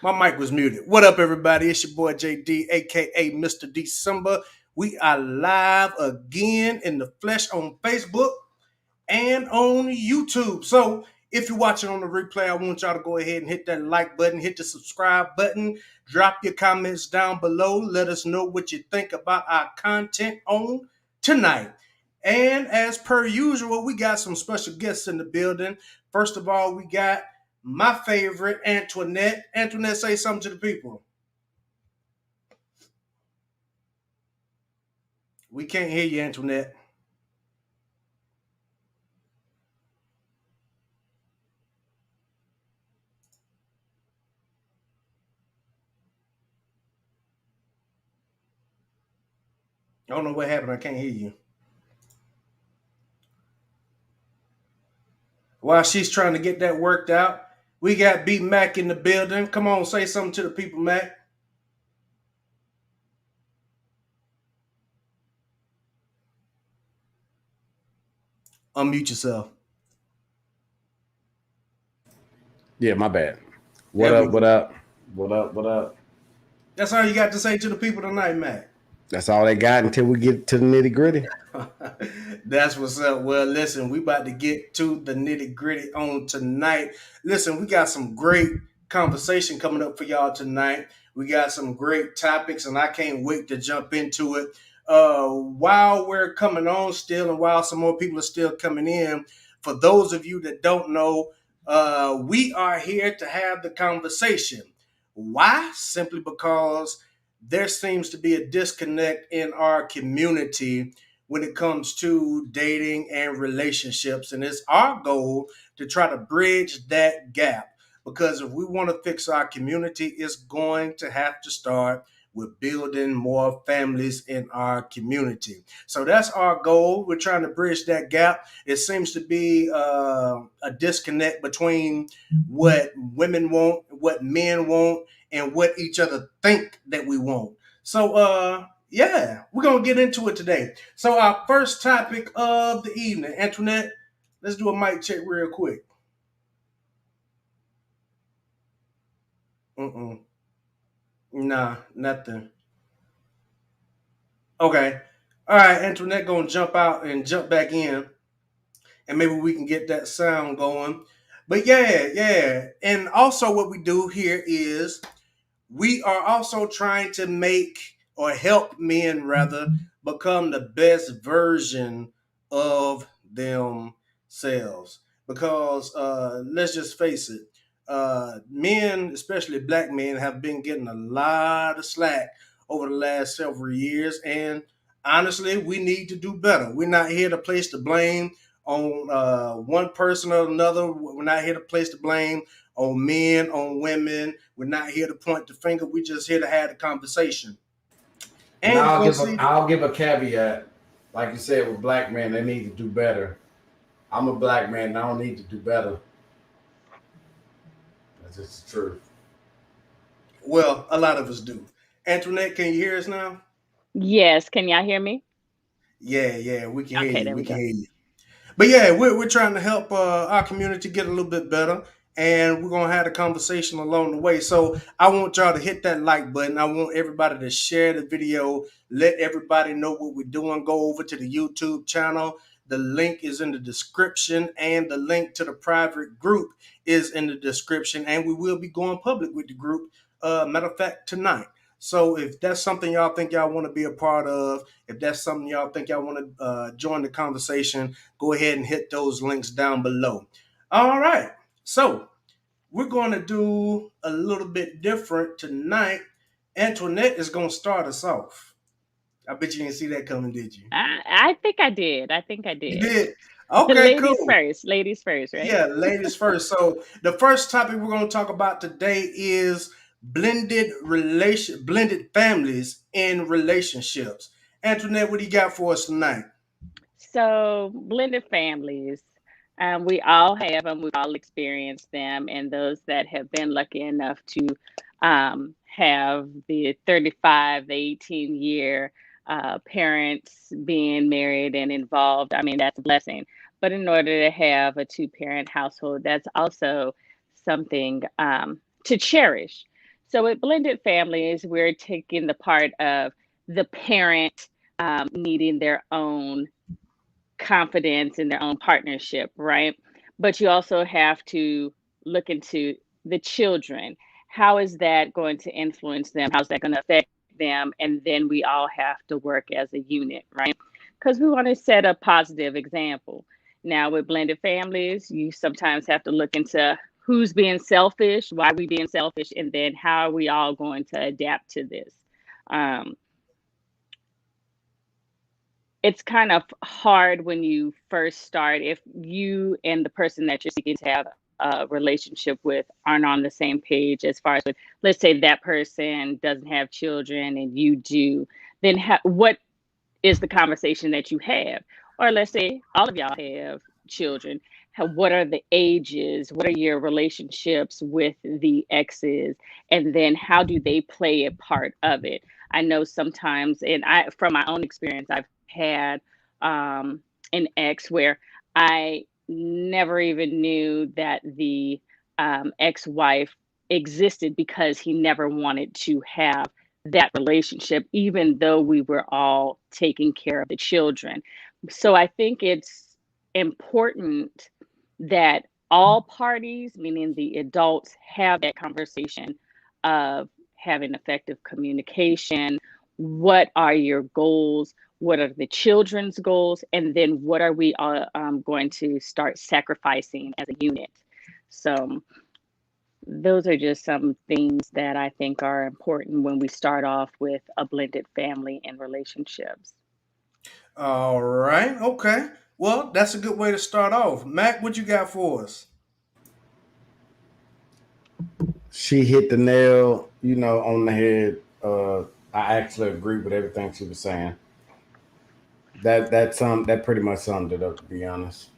My mic was muted. What up, everybody? It's your boy JD, aka Mr. December. We are live again in the flesh on Facebook and on YouTube. So if you're watching on the replay, I want y'all to go ahead and hit that like button, hit the subscribe button, drop your comments down below. Let us know what you think about our content on tonight. And as per usual, we got some special guests in the building. First of all, we got my favorite, Antoinette. Antoinette, say something to the people. We can't hear you, Antoinette. I don't know what happened. I can't hear you. While she's trying to get that worked out, we got B Mac in the building. Come on, say something to the people, Mac. Unmute yourself. Yeah, my bad. What There we up? go. What up? What up? What up? That's all you got to say to the people tonight, Mac. That's all they got until we get to the nitty gritty. That's what's up. Well, listen, we about to get to the nitty gritty on tonight. Listen, we got some great conversation coming up for y'all tonight. We got some great topics, and I can't wait to jump into it. While we're coming on still, and while some more people are still coming in, for those of you that don't know, we are here to have the conversation. Why? Simply because there seems to be a disconnect in our community when it comes to dating and relationships. And it's our goal to try to bridge that gap. Because if we want to fix our community, it's going to have to start with building more families in our community. So that's our goal. We're trying to bridge that gap. It seems to be a disconnect between what women want, what men want, and what each other think that we want. So, yeah, we're gonna get into it today. So, our first topic of the evening, Antoinette, let's do a mic check real quick. Mm-mm. Nah, nothing. Okay. All right, Antoinette gonna jump out and jump back in, and maybe we can get that sound going. But yeah. And also what we do here is we are also trying to make or help men rather become the best version of themselves, because let's just face it, men, especially black men, have been getting a lot of slack over the last several years, and honestly we need to do better. We're not here to place the blame on one person or another. We're not here to place the blame on men, on women. We're not here to point the finger. We're just here to have the conversation. And And you're gonna see. I'll give a caveat. Like you said, with black men, they need to do better. I'm a black man and I don't need to do better. That's just the truth. Well, a lot of us do. Antoinette, can you hear us now? Yes. Can y'all hear me? Yeah, we can hear Okay, you. there We we can go. hear you. But yeah, we're trying to help our community get a little bit better, and we're gonna have a conversation along the way. So I want y'all to hit that like button. I want everybody to share the video, let everybody know what we're doing. Go over to the YouTube channel. The link is in the description, and the link to the private group is in the description. And we will be going public with the group. Matter of fact, tonight. So if that's something y'all think y'all want to be a part of, if that's something y'all think y'all want to join the conversation, go ahead and hit those links down below. All right. So we're going to do a little bit different tonight. Antoinette is going to start us off. I bet you didn't see that coming, did you? I think I did. I think I You did. did? Okay, Ladies cool. first. Ladies first, right? Yeah, ladies first. So the first topic we're going to talk about today is blended families in relationships. Antoinette, what do you got for us tonight? So, blended families, we all have them, we've all experienced them, and those that have been lucky enough to have the 35, the 18-year parents being married and involved, I mean, that's a blessing. But in order to have a two parent household, that's also something to cherish. So with blended families, we're taking the part of the parent needing their own confidence in their own partnership, right? But you also have to look into the children. How is that going to influence them? How's that going to affect them? And then we all have to work as a unit, right? Because we want to set a positive example. Now, with blended families, you sometimes have to look into who's being selfish, why we being selfish, and then how are we all going to adapt to this. Um, it's kind of hard when you first start if you and the person that you're seeking to have a relationship with aren't on the same page as far as with, let's say that person doesn't have children and you do, then what is the conversation that you have? Or let's say all of y'all have children. What are the ages? What are your relationships with the exes? And then how do they play a part of it? I know sometimes, and from my own experience, I've had an ex where I never even knew that the ex wife existed because he never wanted to have that relationship, even though we were all taking care of the children. So I think it's important that all parties, meaning the adults, have that conversation of having effective communication. What are your goals? What are the children's goals? And then what are we going to start sacrificing as a unit? So those are just some things that I think are important when we start off with a blended family and relationships. All right. Okay. Well, that's a good way to start off. Mac, what you got for us? She hit the nail, on the head. I actually agree with everything she was saying. That pretty much summed it up, to be honest.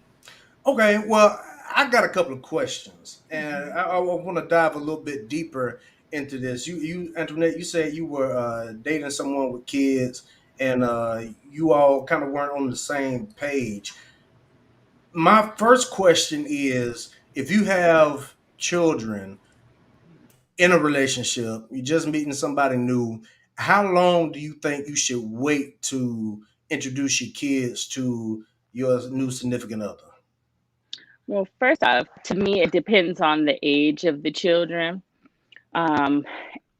Okay. Well, I got a couple of questions, and I want to dive a little bit deeper into this. Antoinette, you said you were dating someone with kids, and you all kind of weren't on the same page. My first question is, if you have children in a relationship, you're just meeting somebody new, how long do you think you should wait to introduce your kids to your new significant other? Well, first off, to me, it depends on the age of the children. Um,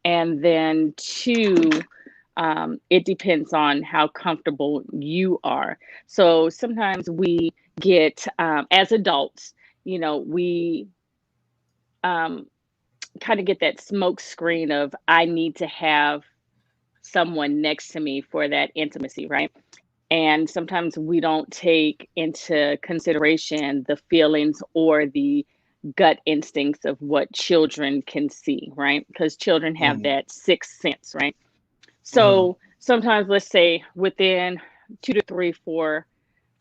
and then two, it depends on how comfortable you are. So sometimes we get, as adults, we um, kind of get that smoke screen of, I need to have someone next to me for that intimacy, right? And sometimes we don't take into consideration the feelings or the gut instincts of what children can see, right? Because children have Mm-hmm. that sixth sense, right? Mm-hmm. So sometimes, let's say within 2 to 3, 4,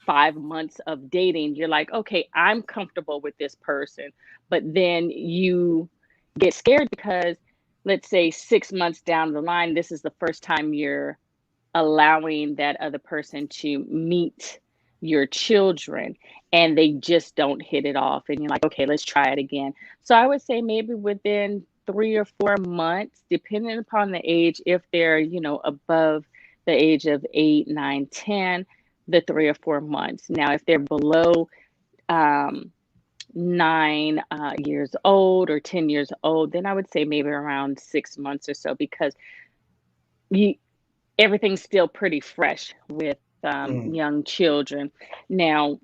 5 months of dating, you're like, okay, I'm comfortable with this person. But then you get scared because, let's say, 6 months down the line, this is the first time you're allowing that other person to meet your children and they just don't hit it off. And you're like, okay, let's try it again. So I would say maybe within 3 or 4 months, depending upon the age, if they're, above the age of 8, 9, 10, the 3 or 4 months. Now, if they're below um, 9 years old or 10 years old, then I would say maybe around 6 months or so, because you, everything's still pretty fresh with Mm-hmm. young children. Now,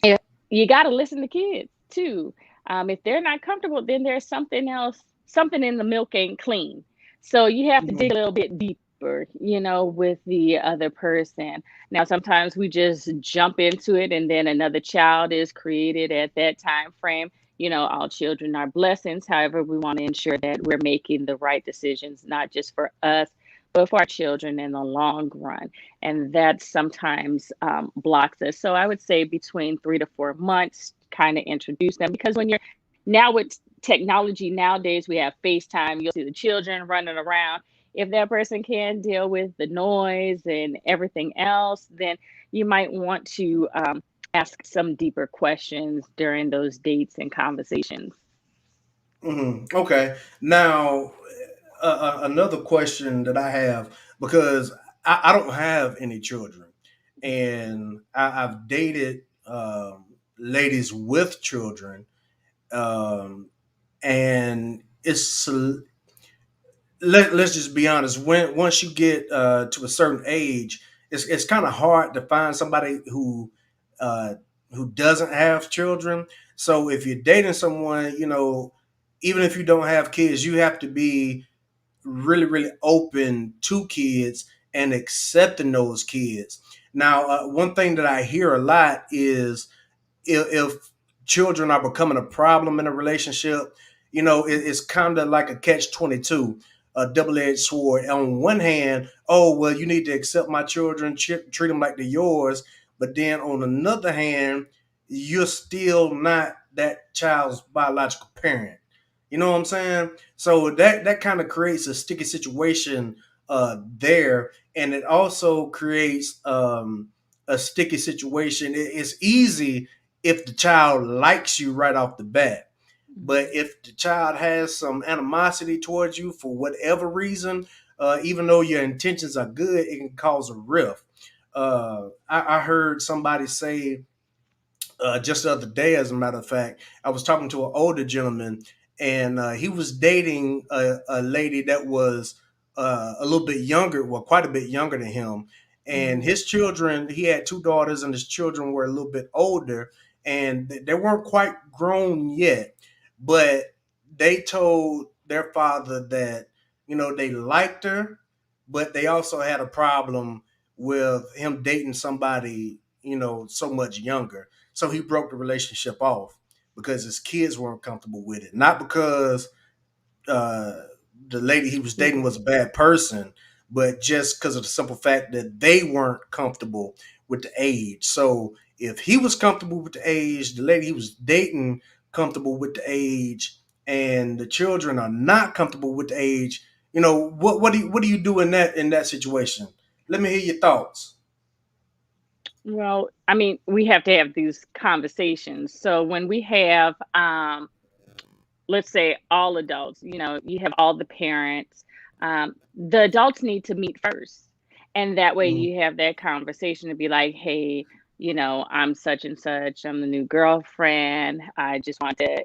if you got to listen to kids too. If they're not comfortable, then there's something else, something in the milk ain't clean. So you have to dig a little bit deeper, with the other person. Now, sometimes we just jump into it and then another child is created at that time frame. All children are blessings. However, we want to ensure that we're making the right decisions, not just for us, but for our children in the long run. And that sometimes blocks us. So I would say between 3 to 4 months, kind of introduce them, because when you're now with technology nowadays, we have FaceTime, you'll see the children running around. If that person can deal with the noise and everything else, then you might want to ask some deeper questions during those dates and conversations. Mm-hmm. Okay. Now, another question that I have, because I don't have any children, and I've dated ladies with children, um, and let's just be honest. When once you get to a certain age, it's kind of hard to find somebody uh, who doesn't have children. So if you're dating someone, even if you don't have kids, you have to be really, really open to kids and accepting those kids. Now, one thing that I hear a lot is if children are becoming a problem in a relationship, it's kind of like a catch 22, a double-edged sword. On one hand, oh well, you need to accept my children, treat them like they're yours, but then on another hand, you're still not that child's biological parent. You know what I'm saying? So that kind of creates a sticky situation there, and it also creates a sticky situation. It's easy if the child likes you right off the bat. But Mhm. if the child has some animosity towards you for whatever reason, even though your intentions are good, it can cause a rift. I heard somebody say just the other day, as a matter of fact, I was talking to an older gentleman, and he was dating a lady that was a little bit younger, well, quite a bit younger than him. And Mhm. his children, he had two daughters, and his children were a little bit older, and they weren't quite grown yet. But they told their father that, they liked her, but they also had a problem with him dating somebody, so much younger. So he broke the relationship off because his kids weren't comfortable with it. Not because uh, the lady he was He dating was. was a bad person, but just because of the simple fact that they weren't comfortable with the age. So if he was comfortable with the age, the lady he was dating comfortable with the age, and the children are not comfortable with the age, what do you do in that situation? Let me hear your thoughts. Well, I mean, we have to have these conversations. So when we have, let's say, all adults, you have all the parents, the adults need to meet first. And that way Mm, you have that conversation to be like, hey, I'm such and such. I'm the new girlfriend. I just want to,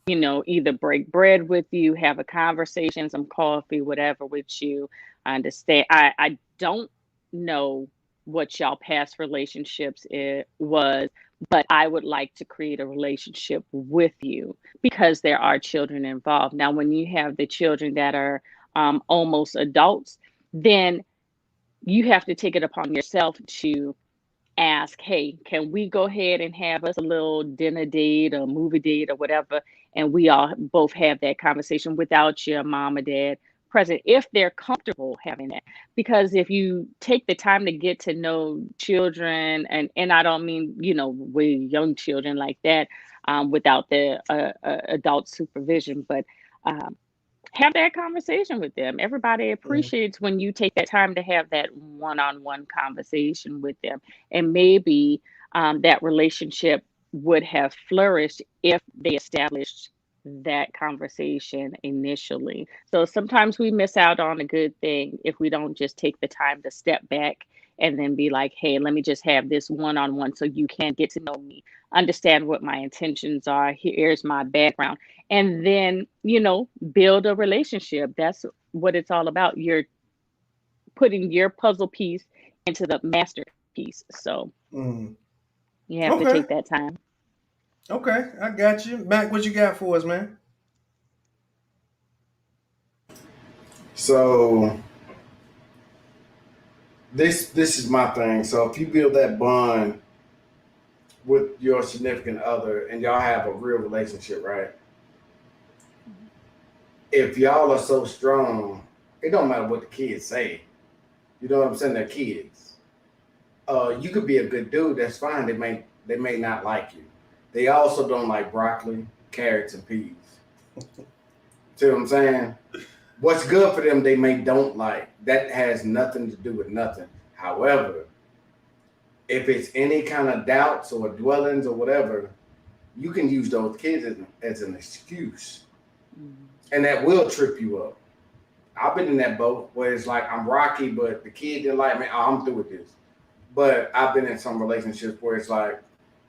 either break bread with you, have a conversation, some coffee, whatever with you. I understand. I don't know what y'all past relationships it was, but I would like to create a relationship with you because there are children involved. Now, when you have the children that are almost adults, then you have to take it upon yourself to ask, hey, can we go ahead and have us a little dinner date or movie date or whatever? And we all both have that conversation without your mom or dad present if they're comfortable having that. Because if you take the time to get to know children, and I don't mean, way young children like that, without the adult supervision, but um, have that conversation with them. Everybody mm, appreciates when you take that time to have that one-on-one conversation with them. And maybe that relationship would have flourished if they established that conversation initially. So sometimes we miss out on a good thing if we don't just take the time to step back and then be like, hey, let me just have this one-on-one so you can get to know me, understand what my intentions are. Here's my background. And then, build a relationship. That's what it's all about. You're putting your puzzle piece into the masterpiece. So mm. you have to Okay. take that time. Okay, I got you. Mac, what you got for us, man? So this is my thing. So if you build that bond with your significant other and y'all have a real relationship, right? If y'all are so strong, it don't matter what the kids say. You know what I'm saying? They're kids. You could be a good dude. That's fine. They may not like you. They also don't like broccoli, carrots, and peas. See what I'm saying? What's good for them, they may don't like. That has nothing to do with nothing. However, if it's any kind of doubts or dwellings or whatever, you can use those kids as an excuse, Mhm. and that will trip you up. I've been in that boat where it's like I'm rocky, but the kid didn't like me. Oh, I'm through with this. But I've been in some relationships where it's like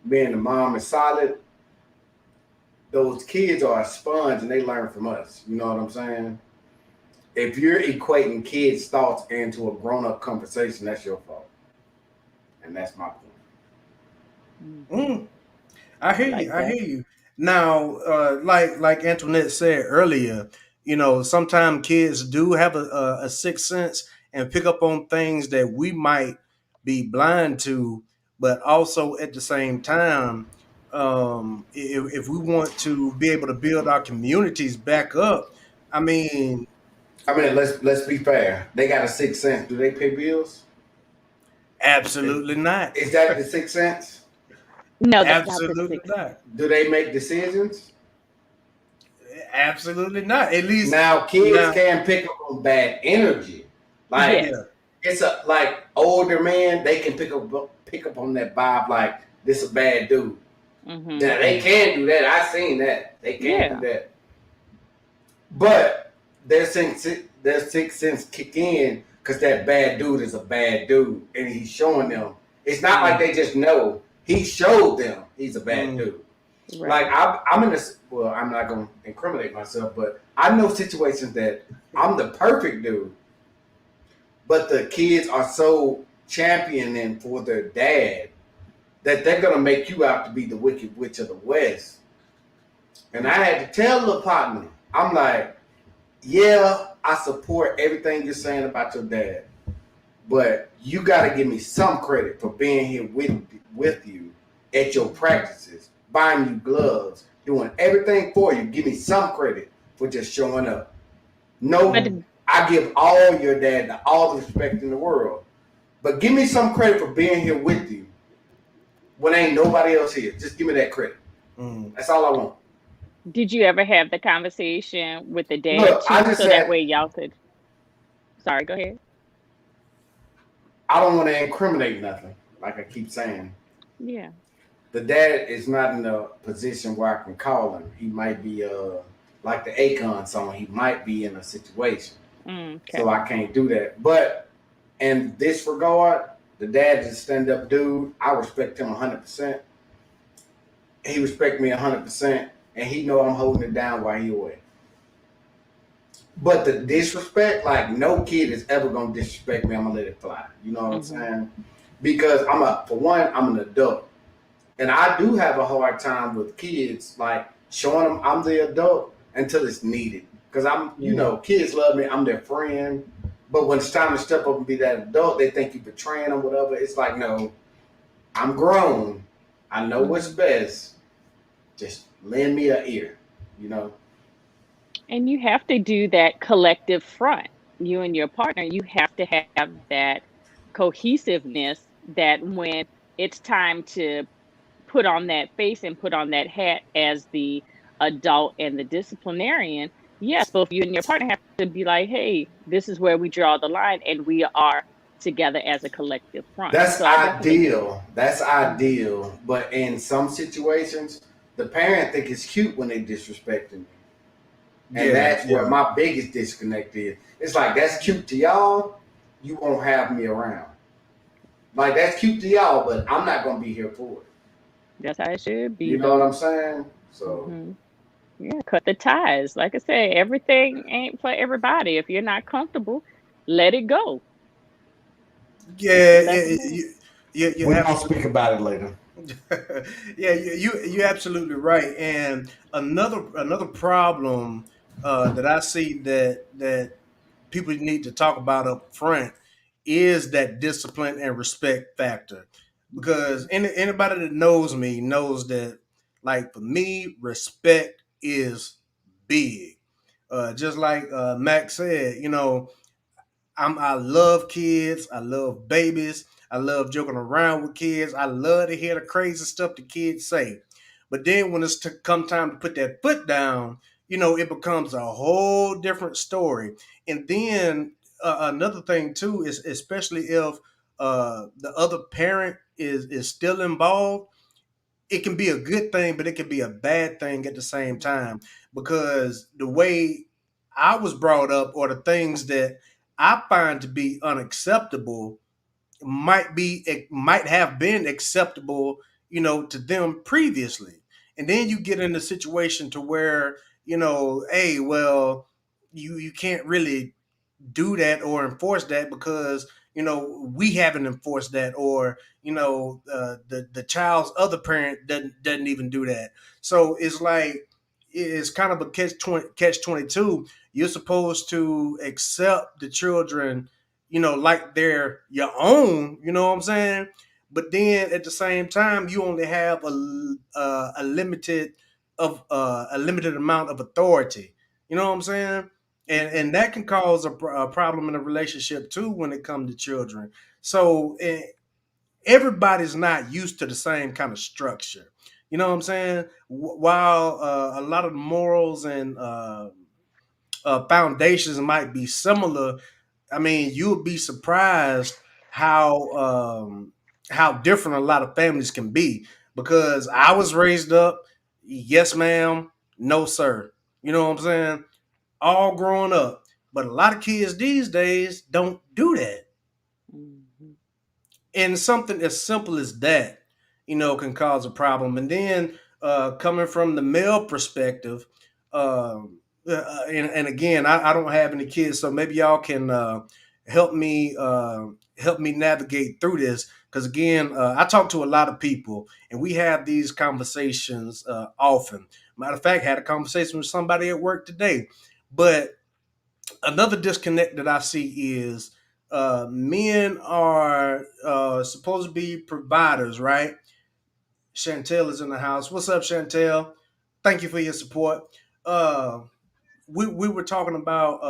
me and the mom is solid. Those kids are a sponge and they learn from us. You know what I'm saying? If you're equating kids' thoughts into a grown up conversation, that's your fault. And that's my point. Hmm. Mm, I hear I you. like I that. hear you. Now, like Antoinette said earlier, sometimes kids do have a sixth sense and pick up on things that we might be blind to, but also at the same time, if we want to be able to build our communities back up, I mean, I mean, let's be fair. They got a sixth sense. Do they pay bills? Is, absolutely not. is that the sixth sense? No, that's not the Absolutely sixth. not. Do they make decisions? Absolutely not. At least Now, kids now, can pick up on bad energy. Like Yes. yeah. it's a like older man, they can pick up on that vibe. Like this a bad dude. Hmm. Now they can do that. I seen that. They can do Yeah. that. But their sixth sense kick in because that bad dude is a bad dude, and he's showing Hmm. them. It's not like Mm, they just know. He showed them he's a bad mm, dude. Like Right. I'm in this. Well, I'm not gonna incriminate myself, but I know situations that I'm the perfect dude, but the kids are so championing for their dad that they're gonna make you out to be the wicked witch of the west. And I had to tell the partner, I'm like, yeah, I support everything you're saying about your dad, but you got to give me some credit for being here with you at your Hmm. practices, buying you gloves, doing everything for you. Give me some credit for just showing up. But No, I give all your dad all the respect in the world, but give me some credit for being here with you when ain't nobody else here. Just give me that credit. mm. That's all I want. did you ever have the conversation with the dad Look, I too, just so that said way y'all could? Sorry, go ahead. I don't want to incriminate nothing. Like I keep saying, Yeah. the dad is not in a position where I can call him. He might be like the Akon song. He might be in a situation, so Okay. I can't do that. But in this regard, the dad is a stand up dude. I respect him 100%. He respect me 100%, and he know I'm holding it down while he away. But the disrespect, like no kid is ever gonna disrespect me. I'm gonna let it fly. You know what I'm Hmm. saying? Because for one, I'm an adult. And I do have a hard time with kids, like showing them I'm the adult until it's needed. Because Mm, kids love me, I'm their friend. But when it's time to step up and be that adult, they think you're betraying them, whatever. It's like, no, I'm grown. I know what's Hmm. best. Just lend me an ear, you know? And you have to do that collective front. You and your partner, you have to have that cohesiveness that when it's time to put on that face and put on that hat as the adult and the disciplinarian, yes, both you and your partner have to be like, hey, this is where we draw the line and we are together as a collective front. That's So I definitely. ideal. That's Mhm. ideal. But in some situations, the parent think it's cute when they disrespecting me. And yeah, that's where yeah. my biggest disconnect is. It's like that's cute to y'all, you won't have me around. Like that's cute to y'all, but I'm not gonna be here for it. That's how it should be, You know what though. I'm saying? So Hmm. Yeah, cut the ties. Like I say, everything ain't for everybody. If you're not comfortable, let it go. Just Yeah, let them yeah, know. you're we're gonna absolutely speak about it later. yeah, you're absolutely right. And another problem that I see that people need to talk about up front is that discipline and respect factor. Because Mhm. anybody that knows me knows that, like for me, respect is big. Just like Max said, I love kids. I love babies. I love joking around with kids. I love to hear the crazy stuff the kids say. But then when it's to come time to put that foot down, it becomes a whole different story. And then another thing too is especially if the other parent is still involved, it can be a good thing, but it can be a bad thing at the same time because the way I was brought up, or the things that I find to be unacceptable, might have been acceptable, to them previously. And then you get in a situation to where, hey, well, you can't really do that or enforce that because we haven't enforced that, or the child's other parent doesn't even do that. So it's like it's kind of a catch 22. You're supposed to accept the children, like they're your own. You know what I'm saying? But then at the same time, you only have a limited amount of authority. You know what I'm saying? And that can cause a problem in a relationship too when it comes to children. So everybody's not used to the same kind of structure. You know what I'm saying? While a lot of the morals and foundations might be similar, I mean, you would be surprised how how different a lot of families can be. Because I was raised up, yes, ma'am, no, sir. You know what I'm saying? All growing up. But a lot of kids these days don't do that. Mhm. And something as simple as that, can cause a problem. And then coming from the male perspective, and again, I don't have any kids, so maybe y'all can help me help me navigate through this. Because again, I talk to a lot of people, and we have these conversations often. Matter of fact, had a conversation with somebody at work today. But another disconnect that I see is men are supposed to be providers, right? Chantel is in the house. What's up, Chantel? Thank you for your support. Uh, we were talking about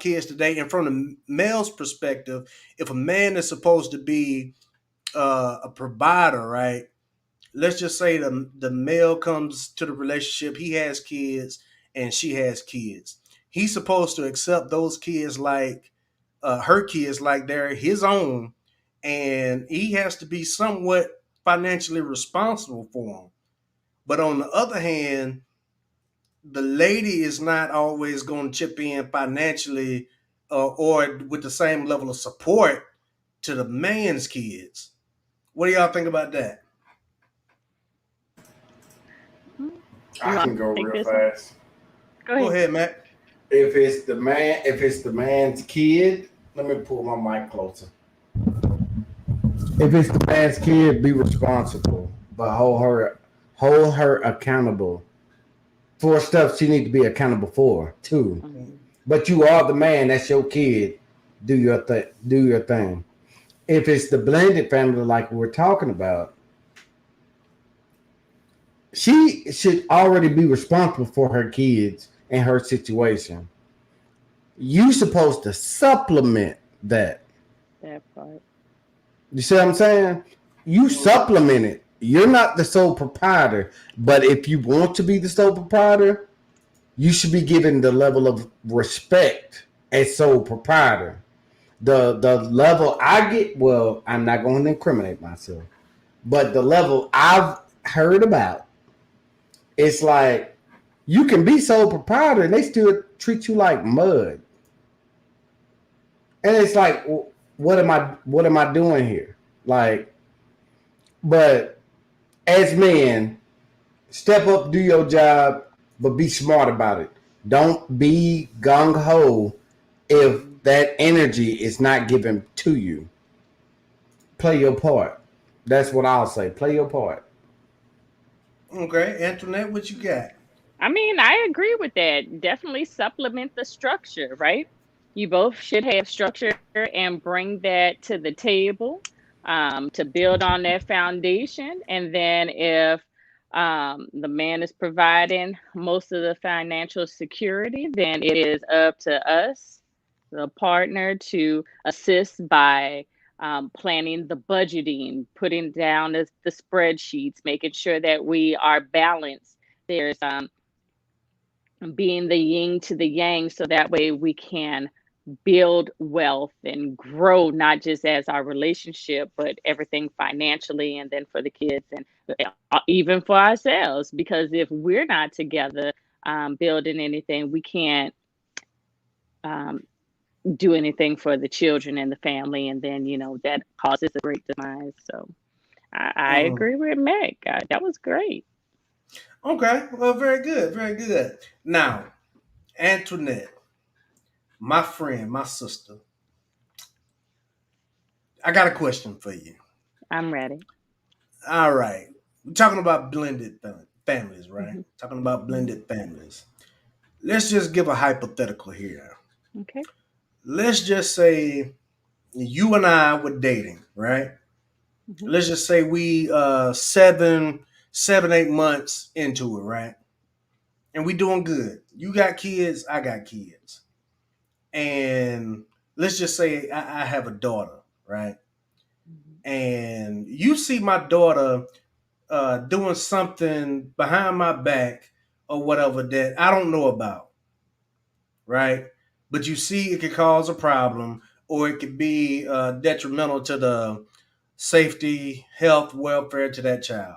kids today, and from the male's perspective, if a man is supposed to be a provider, right? Let's just say the male comes to the relationship, he has kids and she has kids. He's supposed to accept those kids like her kids like they're his own, and he has to be somewhat financially responsible for them. But on the other hand, the lady is not always going to chip in financially or with the same level of support to the man's kids. What do y'all think about that? Mm. You I want can to go take real this one? fast. Go Go ahead. ahead, Matt. If it's the man's kid, let me pull my mic closer. If it's the man's kid, be responsible, but hold her accountable for stuff she need to be accountable for too. Mhm. But you are the man. That's your kid. Do your thing. Do your thing. If it's the blended family like we're talking about, she should already be responsible for her kids and her situation. You supposed to supplement that. That part. You see what I'm saying? You Mhm. supplement it. You're not the sole proprietor, but if you want to be the sole proprietor, you should be given the level of respect as sole proprietor. The level I get, well, I'm not going to incriminate myself, but the level I've heard about, it's like you can be sole proprietor and they still treat you like mud. And it's like, what am I doing here? Like, but as men, step up, do your job, but be smart about it. Don't be gung ho if Mhm. that energy is not given to you. Play your part. That's what I'll say. Play your part. Okay, Antoinette, what you got? I mean, I agree with that. Definitely supplement the structure, right? You both should have structure and bring that to the table to build on that foundation. And then if the man is providing most of the financial security, then it is up to us, the partner, to assist by planning the budgeting, putting down the spreadsheets, making sure that we are balanced. There's being the yin to the yang, so that way we can build wealth and grow, not just as our relationship, but everything financially, and then for the kids, and even for ourselves. Because if we're not together, building anything, we can't um, do anything for the children and the family, and then that causes a great demise. So I Mm. agree with Meg. That was great. Okay, well, very good, very good. Now, Antoinette, my friend, my sister, I got a question for you. I'm ready. All right, we're talking about blended families, right? Hmm. Talking about Hmm. blended families. Let's just give a hypothetical here. Okay. Let's just say you and I were dating, right? Hmm. Let's just say we 7, 8 months into it, right? And we doing good. You got kids, I got kids. And let's just say I have a daughter, right? And you see my daughter doing something behind my back or whatever that I don't know about, right? But you see it could cause a problem or it could be detrimental to the safety, health, welfare to that child.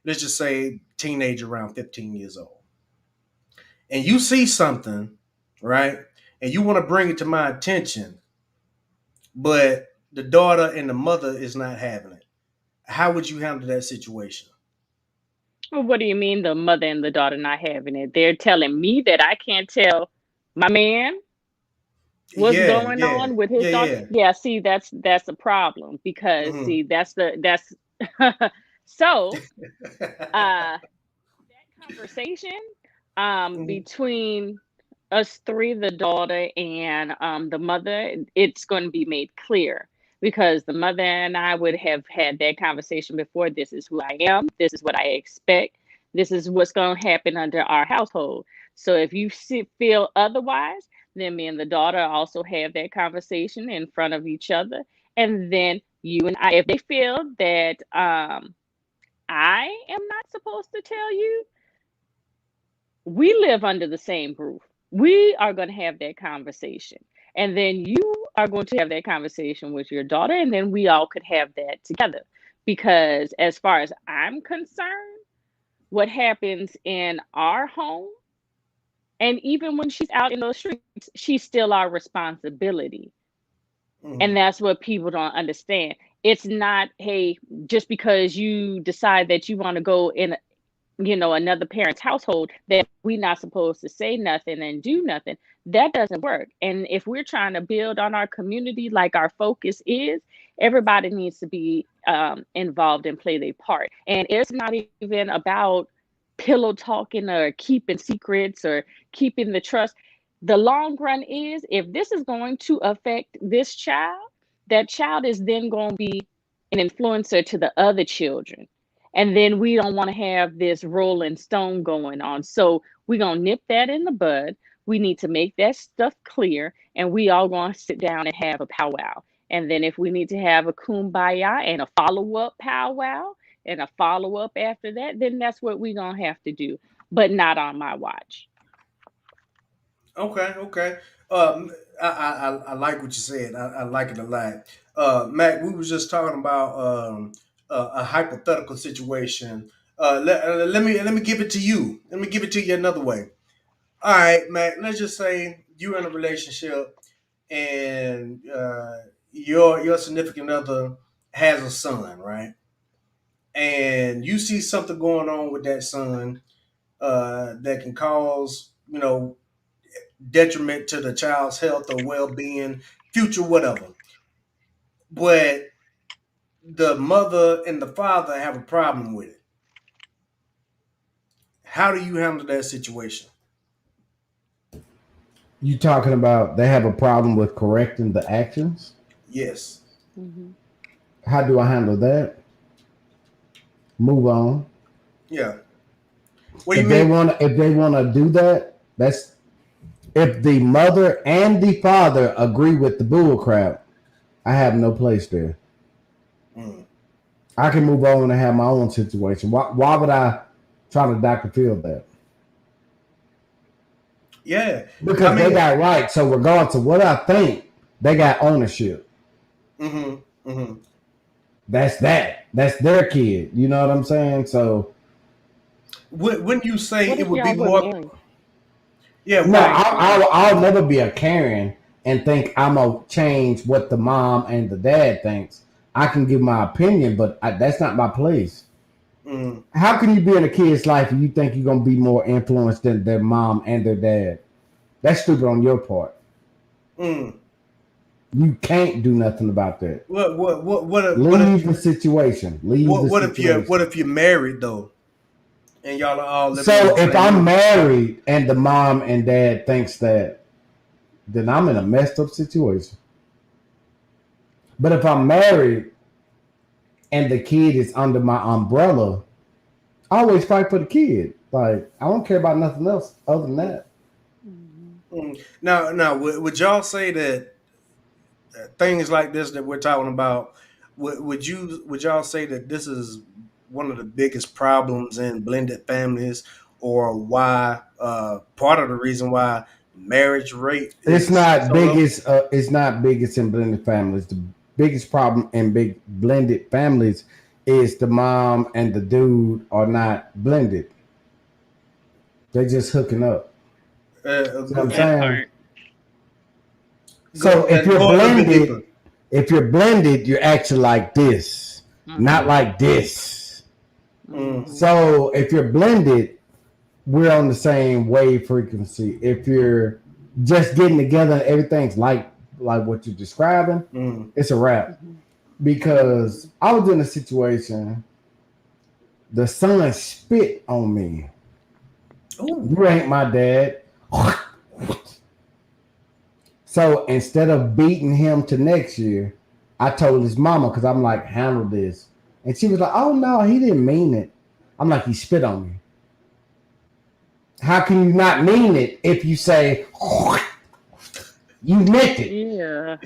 Let's just say teenager around 15 years old. And you see something, right? And you want to bring it to my attention, but the daughter and the mother is not having it. How would you handle that situation? Well, what do you mean the mother and the daughter not having it? They're telling me that I can't tell my man what's Yeah, going yeah, on with his yeah, daughter. yeah. Yeah, see, that's a problem because Mm-hmm. see, that's so uh that conversation Mm-hmm. between us three, the daughter and the mother, it's going to be made clear because the mother and I would have had that conversation before. This is who I am. This is what I expect. This is what's going to happen under our household. So if you feel otherwise, then me and the daughter also have that conversation in front of each other. And then you and I, if they feel that I am not supposed to tell you, we live under the same roof. We are going to have that conversation. And then you are going to have that conversation with your daughter, and then we all could have that together. Because as far as I'm concerned, what happens in our home, and even when she's out in those streets, she's still our responsibility. Mm-hmm. And that's what people don't understand. It's not, hey, just because you decide that you want to go in another parent's household that we're not supposed to say nothing and do nothing. That doesn't work. And if we're trying to build on our community like our focus is, everybody needs to be involved and play their part. And it's not even about pillow talking or keeping secrets or keeping the trust. The long run is, if this is going to affect this child, that child is then going to be an influencer to the other children, and then we don't want to have this rolling stone going on. So we're going to nip that in the bud. We need to make that stuff clear, and we all going to sit down and have a powwow. And then if we need to have a kumbaya and a follow-up powwow and a follow-up after that, then that's what we're going to have to do, but not on my watch. Okay, okay. Um, I like what you said. I like it a lot. Mac, we was just talking about a hypothetical situation. Let me give it to you. Let me give it to you another way. All right, Mac. Let's just say you're in a relationship and your significant other has a son, right? And you see something going on with that son that can cause detriment to the child's health or well-being, future, whatever. But the mother and the father have a problem with it. How do you handle that situation? You talking about they have a problem with correcting the actions? Yes. Hmm. How do I handle that? Move on. Yeah. What do you mean? If they want to do that, that's if the mother and the father agree with the bull crap. I have no place there. Mm. I can move on and have my own situation. Why would I try to Dr. Phil that? Yeah. I Because they mean, got right. So regardless of what I think, they got ownership. mm-hmm, mm-hmm. That's that. That's their kid. You know what I'm saying? So Wouldn't you say What it if would be y'all were more? married? Yeah, No, well, I'll never be a Karen and think I'm gonna change what the mom and the dad thinks. I can give my opinion, but that's not my place. mm, How can you be in a kid's life and you think you're gonna be more influenced than their mom and their dad? That's stupid on your part. mm. You can't do nothing about that. What if Leave the situation. Leave the what situation. if you're married though, and y'all are all living in So the if same I'm home? married and the mom and dad thinks that, then I'm in a messed up situation. But if I'm married and the kid is under my umbrella, I always fight for the kid. Like I don't care about nothing else other than that. Mhm. Now, would y'all say that things like this that we're talking about, would y'all say that this is one of the biggest problems in blended families, or why part of the reason why marriage rate It's is not so low? biggest. It's not biggest in blended families. The biggest problem in big blended families is the mom and the dude are not blended. They're just hooking up. See what I'm That saying? part. So if you're Go a little bit deeper. blended, you're actually like this, not Mhm. like this. Mm, Mhm. So if you're blended, we're on the same wave frequency. If you're just getting together and everything's like what you're describing, mm. it's a wrap. Mhm. Because Mhm. I was in a situation, the son spit on me. Ooh. You ain't my dad. So instead of beating him to next year, I told his mama because I'm like, handle this. And she was like, oh no, he didn't mean it. I'm like, he spit on me. How can you not mean it if you say you meant it? Yeah.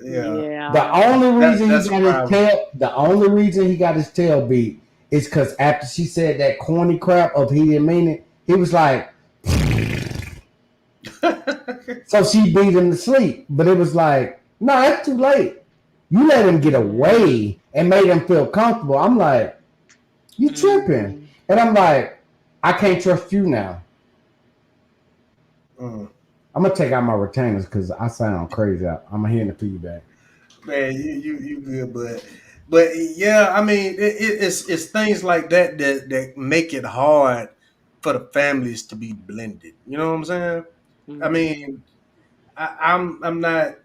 Yeah, The Yeah. only reason he that's a got his problem. tail, the only reason he got his tail beat is because after she said that corny crap of he didn't mean it, he was like, so she beat him to sleep. But it was like, no, it's too late. You let him get Yeah. away and made him feel comfortable. I'm like, you tripping. Mhm. And I'm like, I can't trust you now. Mm. I'm gonna take out my retainers because I sound crazy. I'm hearing the feedback. Man, you good, but yeah, I mean, it's things like that that make it hard for the families to be blended. You know what I'm saying? I Mhm. mean, I'm not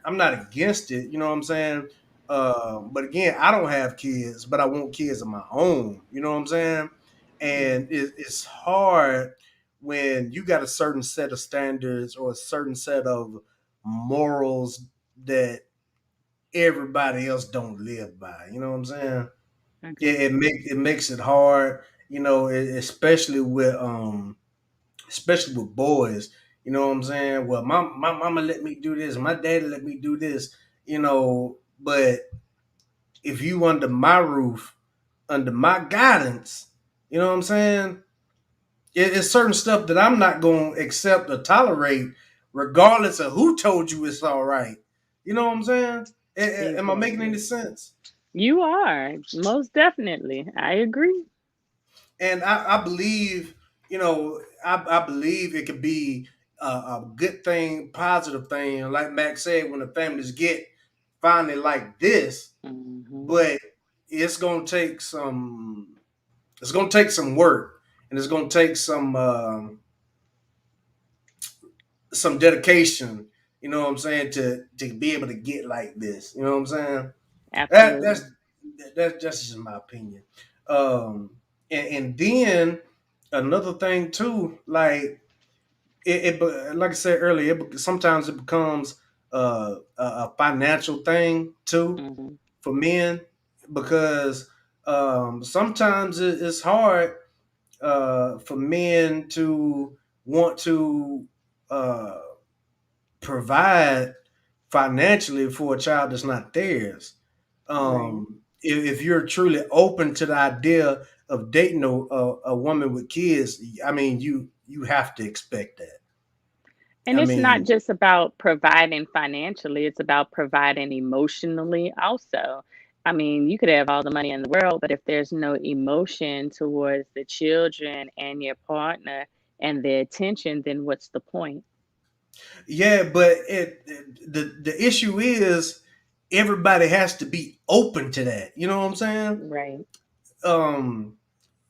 I'm not against it. You know what I'm saying? But again, I don't have kids, but I want kids of my own. You know what I'm saying? And Mhm. it's hard when you got a certain set of standards or a certain set of morals that everybody else don't live by. You know what I'm saying? Agree. It makes it hard. You know, especially with boys. You know what I'm saying? Well, my mama let me do this, my daddy let me do this. You know, but if you under my roof, under my guidance, you know what I'm saying? It's certain stuff that I'm not going to accept or tolerate, regardless of who told you it's all right. You know what I'm saying? Am I making any Exactly. sense? You are. Most definitely. I agree. And I believe, you know, I believe it could be a good thing, positive thing, like Max said, when the families get finally like this. Mhm. But it's gonna take it's gonna take some work, and it's gonna take some dedication. You know what I'm saying, to be able to get like this. You know what I'm saying? That Absolutely. that's just my opinion. Um, and then another thing too, like like I said earlier, sometimes it becomes a financial thing too Mhm. for men, because sometimes it's hard for men to want to uh, provide financially for a child that's not theirs. Right. If you're truly open to the idea of dating a woman with kids, I mean, you have to expect that. And I it's not mean, just about providing financially, it's about providing emotionally also. I mean, you could have all the money in the world, but if there's no emotion towards the children and your partner and their attention, then what's the point? Yeah, but the issue is everybody has to be open to that. You know what I'm saying? Right. Um,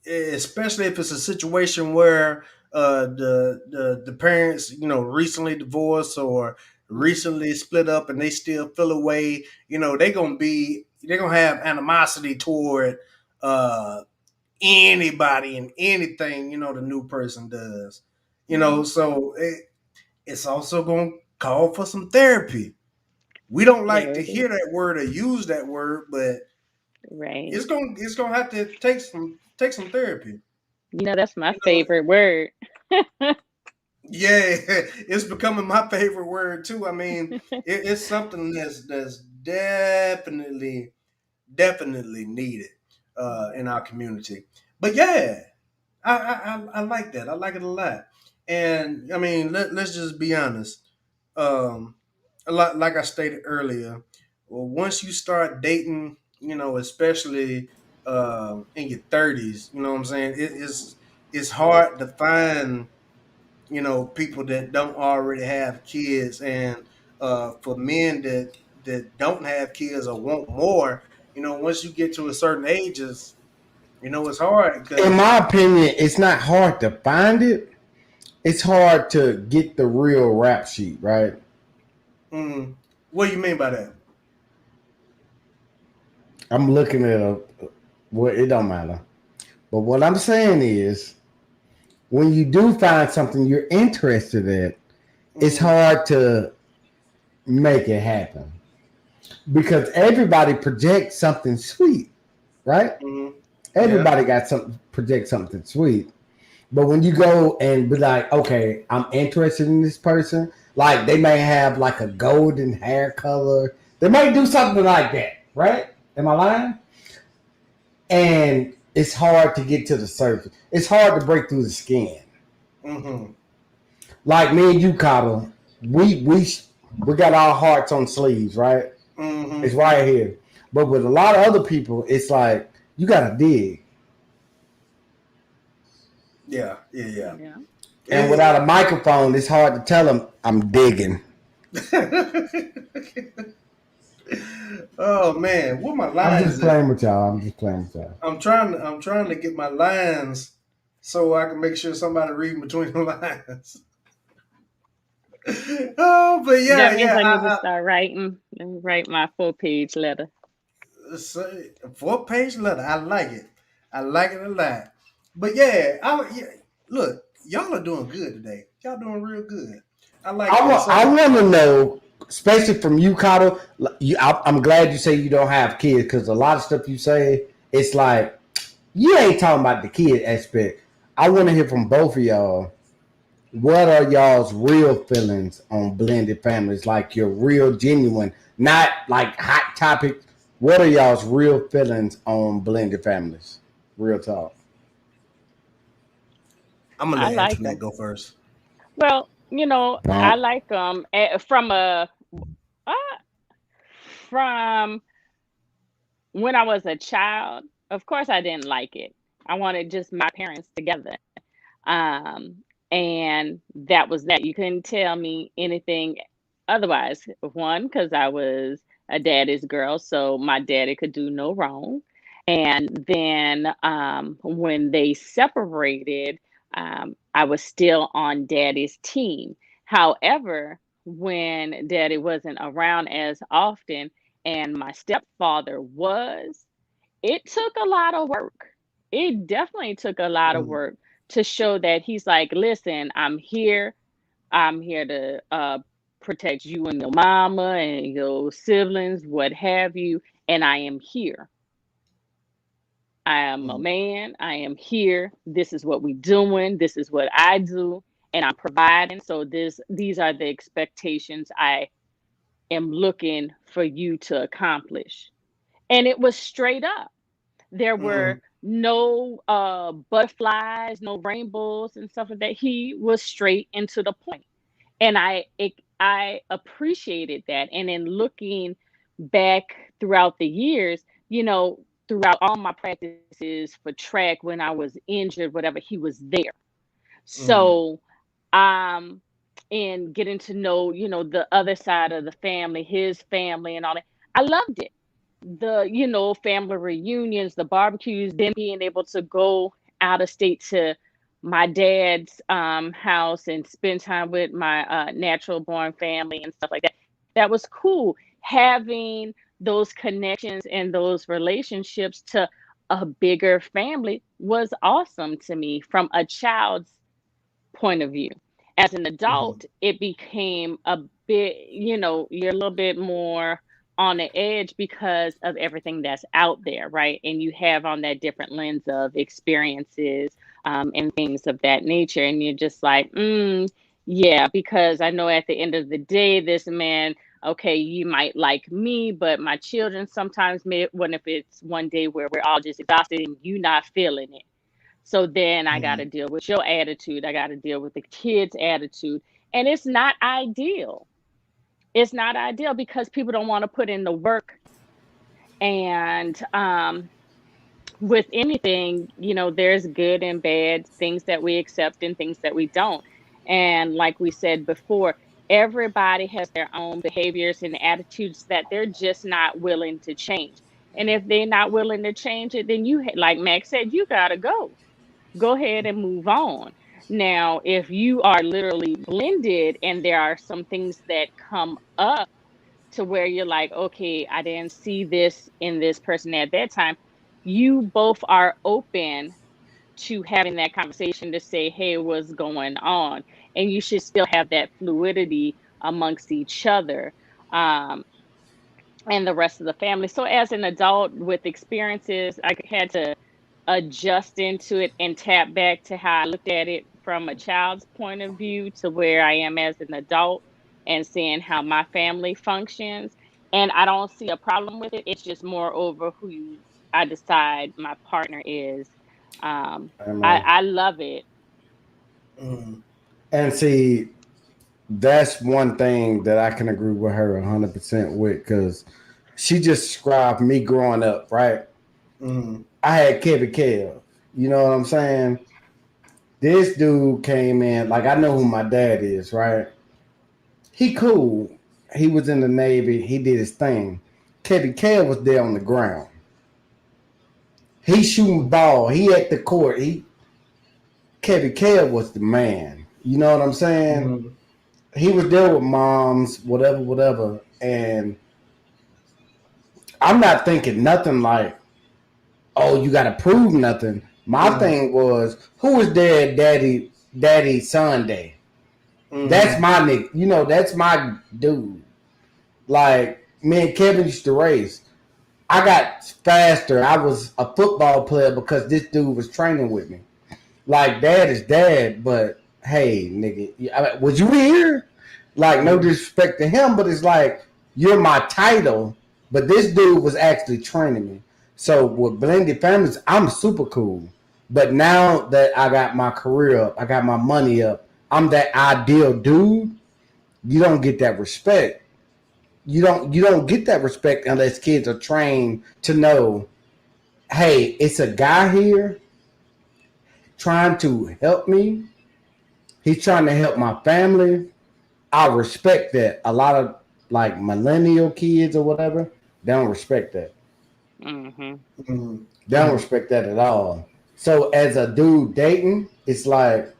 Especially if it's a situation where the parents, recently divorced or recently split up and they still feel away. They're gonna have animosity toward uh anybody and anything, the new person does. So it's also gonna call for some therapy. We don't like There to it hear is. that word or use that word, but Right. it's gonna have to take some therapy. That's my You know, favorite word. yeah, it's becoming my favorite word too. I mean, it's something that's definitely needed in our community. But yeah, I like that. I like it a lot. And I mean, let's just be honest. Um, a lot like I stated earlier. Well, once you start dating, especially in your 30s, you know what I'm saying. It's hard to find people that don't already have kids, and for men that don't have kids or want more, once you get to a certain ages, it's hard In because my opinion, it's not hard to find it. It's hard to get the real rap sheet, right? mm, what do you mean by that? I'm looking at a well, it don't matter. But what I'm saying is, when you do find something you're interested in, it's Mm, hard to make it happen because everybody projects something sweet, right? mm, yeah. Everybody got something project something sweet. But when you go and be like, okay, I'm interested in this person, like they may have like a golden hair color, they might do something like that, right? Am I lying? And it's hard to get to the surface. It's hard to break through the skin. Mm-hmm. Like me and you, Cabo, we got our hearts on sleeves, right? It's Mm-hmm. right here. But with a lot of other people, it's like you gotta dig. Yeah, yeah, yeah. Yeah. And without a It, microphone, it's hard to tell them I'm digging. oh man, what my I'm just lines at? playing with y'all. I'm just playing with y'all. I'm trying to get my lines so I can make sure somebody reading between the lines. Oh, but That yeah, means yeah. I need to start writing. Let me write my 4-page letter. Say, 4-page letter. I like it. I like it a lot. But yeah, yeah, look, y'all are doing good today. Y'all doing real good. I like that. I So, want to know, especially from you, Cotto. I'm glad you say you don't have kids because a lot of stuff you say, it's like you ain't talking about the kid aspect. I want to hear from both of y'all. What are y'all's real feelings on blended families? Like your real genuine, not like hot topic. What are y'all's real feelings on blended families? Real talk. I'm gonna I let like Antoinette them. go first. Well, I Don't. like them uh, from when I was a child. Of course, I didn't like it. I wanted just my parents together. And that was that. You couldn't tell me anything otherwise. One, because I was a daddy's girl, so my daddy could do no wrong. And then when they separated, I was still on daddy's team. However, when daddy wasn't around as often and my stepfather was, it took a lot of work. It definitely took a lot of Mm, work to show that he's like, listen, I'm here. I'm here to protect you and your mama and your siblings, what have you. And I am here. I am a mm, man. I am here. This is what we doing. This is what I do. And I'm providing. So these are the expectations I am looking for you to accomplish. And it was straight up. There mm, were no butterflies, no rainbows and stuff like that. He was straight into the point. And I appreciated that. And in looking back throughout the years, you know, throughout all my practices for track when I was injured, whatever, he was there. Mm-hmm. So, um, and getting to know, the other side of the family, his family, and all that, I loved it. The, family reunions, the barbecues, then being able to go out of state to my dad's house and spend time with my natural born family and stuff like that. That was cool. Having those connections and those relationships to a bigger family was awesome to me from a child's point of view. As an Mm-hmm. adult, it became a bit, you're a little bit more on the edge because of everything that's out there, right? And you have on that different lens of experiences and things of that nature. And you're just like, yeah, because I know at the end of the day, this man, okay, you might like me, but my children sometimes may, when if it's one day where we're all just exhausted and you not feeling it. So then I got to deal with your attitude. I got to deal with the kids' attitude. And it's not ideal. It's not ideal because people don't want to put in the work. And with anything, there's good and bad, things that we accept and things that we don't. And like we said before, everybody has their own behaviors and attitudes that they're just not willing to change. And if they're not willing to change it, then like Max said, you got to go ahead and move on. Now, if you are literally blended and there are some things that come up to where you're like, okay, I didn't see this in this person at that time, you both are open to having that conversation to say, hey, what's going on? And you should still have that fluidity amongst each other. And the rest of the family. So as an adult with experiences, I had to adjust into it and tap back to how I looked at it from a child's point of view to where I am as an adult and seeing how my family functions. And I don't see a problem with it. It's just more over I decide my partner is. Um, Hey, I, man. I love it. Mm-hmm. And see, that's one thing that I can agree with her 100% with because she just described me growing up, right? Mm-hmm. I had Kevin Kev. You know what I'm saying? This dude came in, like, I know who my dad is, right? He cool. He was in the Navy. He did his thing. Kevin Kev was there on the ground. He shooting ball. He at the court. Kevin Kev was the man. You know what I'm saying? Mm-hmm. He was there with moms, whatever, whatever. And I'm not thinking nothing like, oh, you got to prove nothing. My Mm-hmm. thing was, who is there, daddy Sunday? That's Mm-hmm. my nigga. You know, that's my dude. Like, me and Kevin used to race. I got faster. I was a football player because this dude was training with me. Like, dad is dad, but hey, nigga, was you here? Like, no Mm-hmm. disrespect to him, but it's like, you're my title, but this dude was actually training me. So with blended families, I'm super cool. But now that I got my career up, I got my money up, I'm that ideal dude. You don't get that respect. You don't get that respect unless kids are trained to know, hey, it's a guy here trying to help me. He's trying to help my family. I respect that. A lot of like millennial kids or whatever, they don't respect that. Hmm. Mm-hmm. They don't respect that at all. So as a dude dating, it's like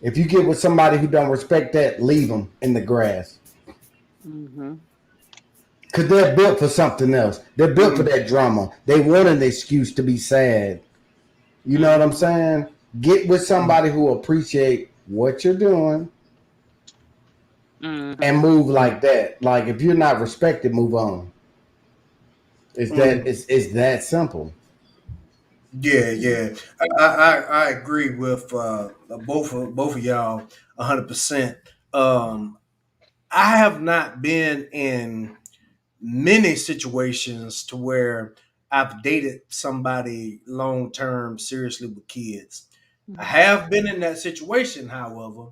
if you get with somebody who don't respect that, leave them in the grass. Hmm. Cause they're built for something else. They're built for Mm-hmm. that drama. They want an excuse to be sad. You know what I'm Hmm. saying? Get with Mm-hmm. somebody who appreciate what you're doing and Hmm. move like that. Like if you're not respected, move on. Mm-hmm. It's that simple. Yeah, yeah, I agree with both of y'all 100%. I have not been in many situations to where I've dated somebody long term seriously with kids. I have been in that situation, however,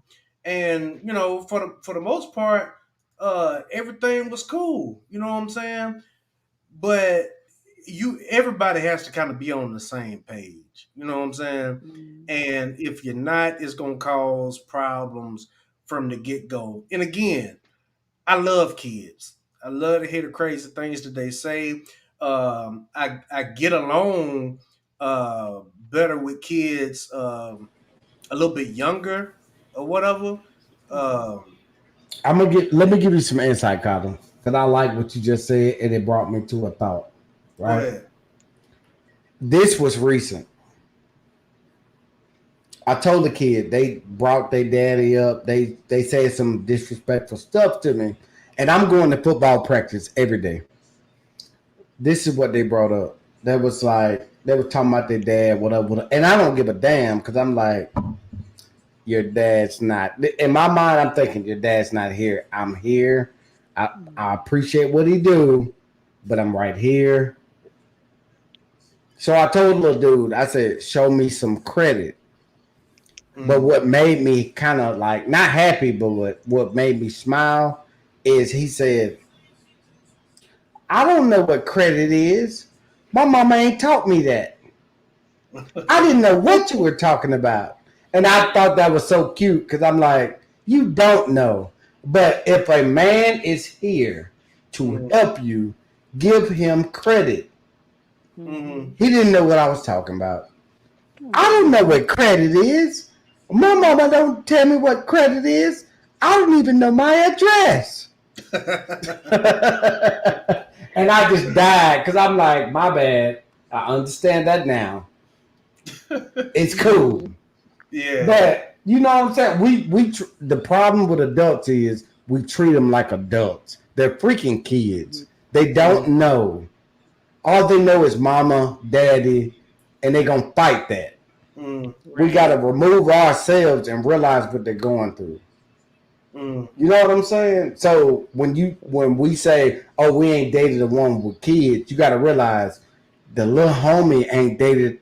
and for the most part, everything was cool. You know what I'm saying? But you everybody has to kind of be on the same page. You know what I'm saying? Mm. And if you're not, it's gonna cause problems from the get go. And again, I love kids. I love to hear the crazy things that they say. I get along better with kids a little bit younger or whatever. Mhm. Um, I'm gonna get. Let me give you some insight, Cotton, because I like what you just said, and it brought me to a thought. Go Right. ahead. This was recent. I told the kid they brought their daddy up. They said some disrespectful stuff to me, and I'm going to football practice every day. This is what they brought up. That was like they were talking about their dad, whatever, whatever. And I don't give a damn because I'm like, your dad's not. In my mind, I'm thinking your dad's not here. I'm here. I Mhm. appreciate what he do, but I'm right here. So I told the little dude, I said, show me some credit. But Mm, what made me kind of like not happy, but what made me smile is he said, I don't know what credit is. My mama ain't taught me that. I didn't know what you were talking about. And I thought that was so cute because I'm like, you don't know. But if a man is here to mm, help you, give him credit. mm, Mhm. He didn't know what I was talking about. I don't know Mhm. mm. what credit is. My Mhm. mama don't tell me what credit is. I don't even know my address. And I just died because I'm like, my bad. I understand that now. It's cool. Mhm. Yeah. But you know what I'm saying? The problem with adults is we treat them like adults. They're freaking kids. Mhm. They don't Mm, know. All they know is mama, daddy, and they gonna fight that. mm, We gotta Right. remove ourselves and realize what they're going through. mm. You know what I'm saying? So when we say, "Oh, we ain't dated a woman with kids," you got to realize the little homie ain't dated.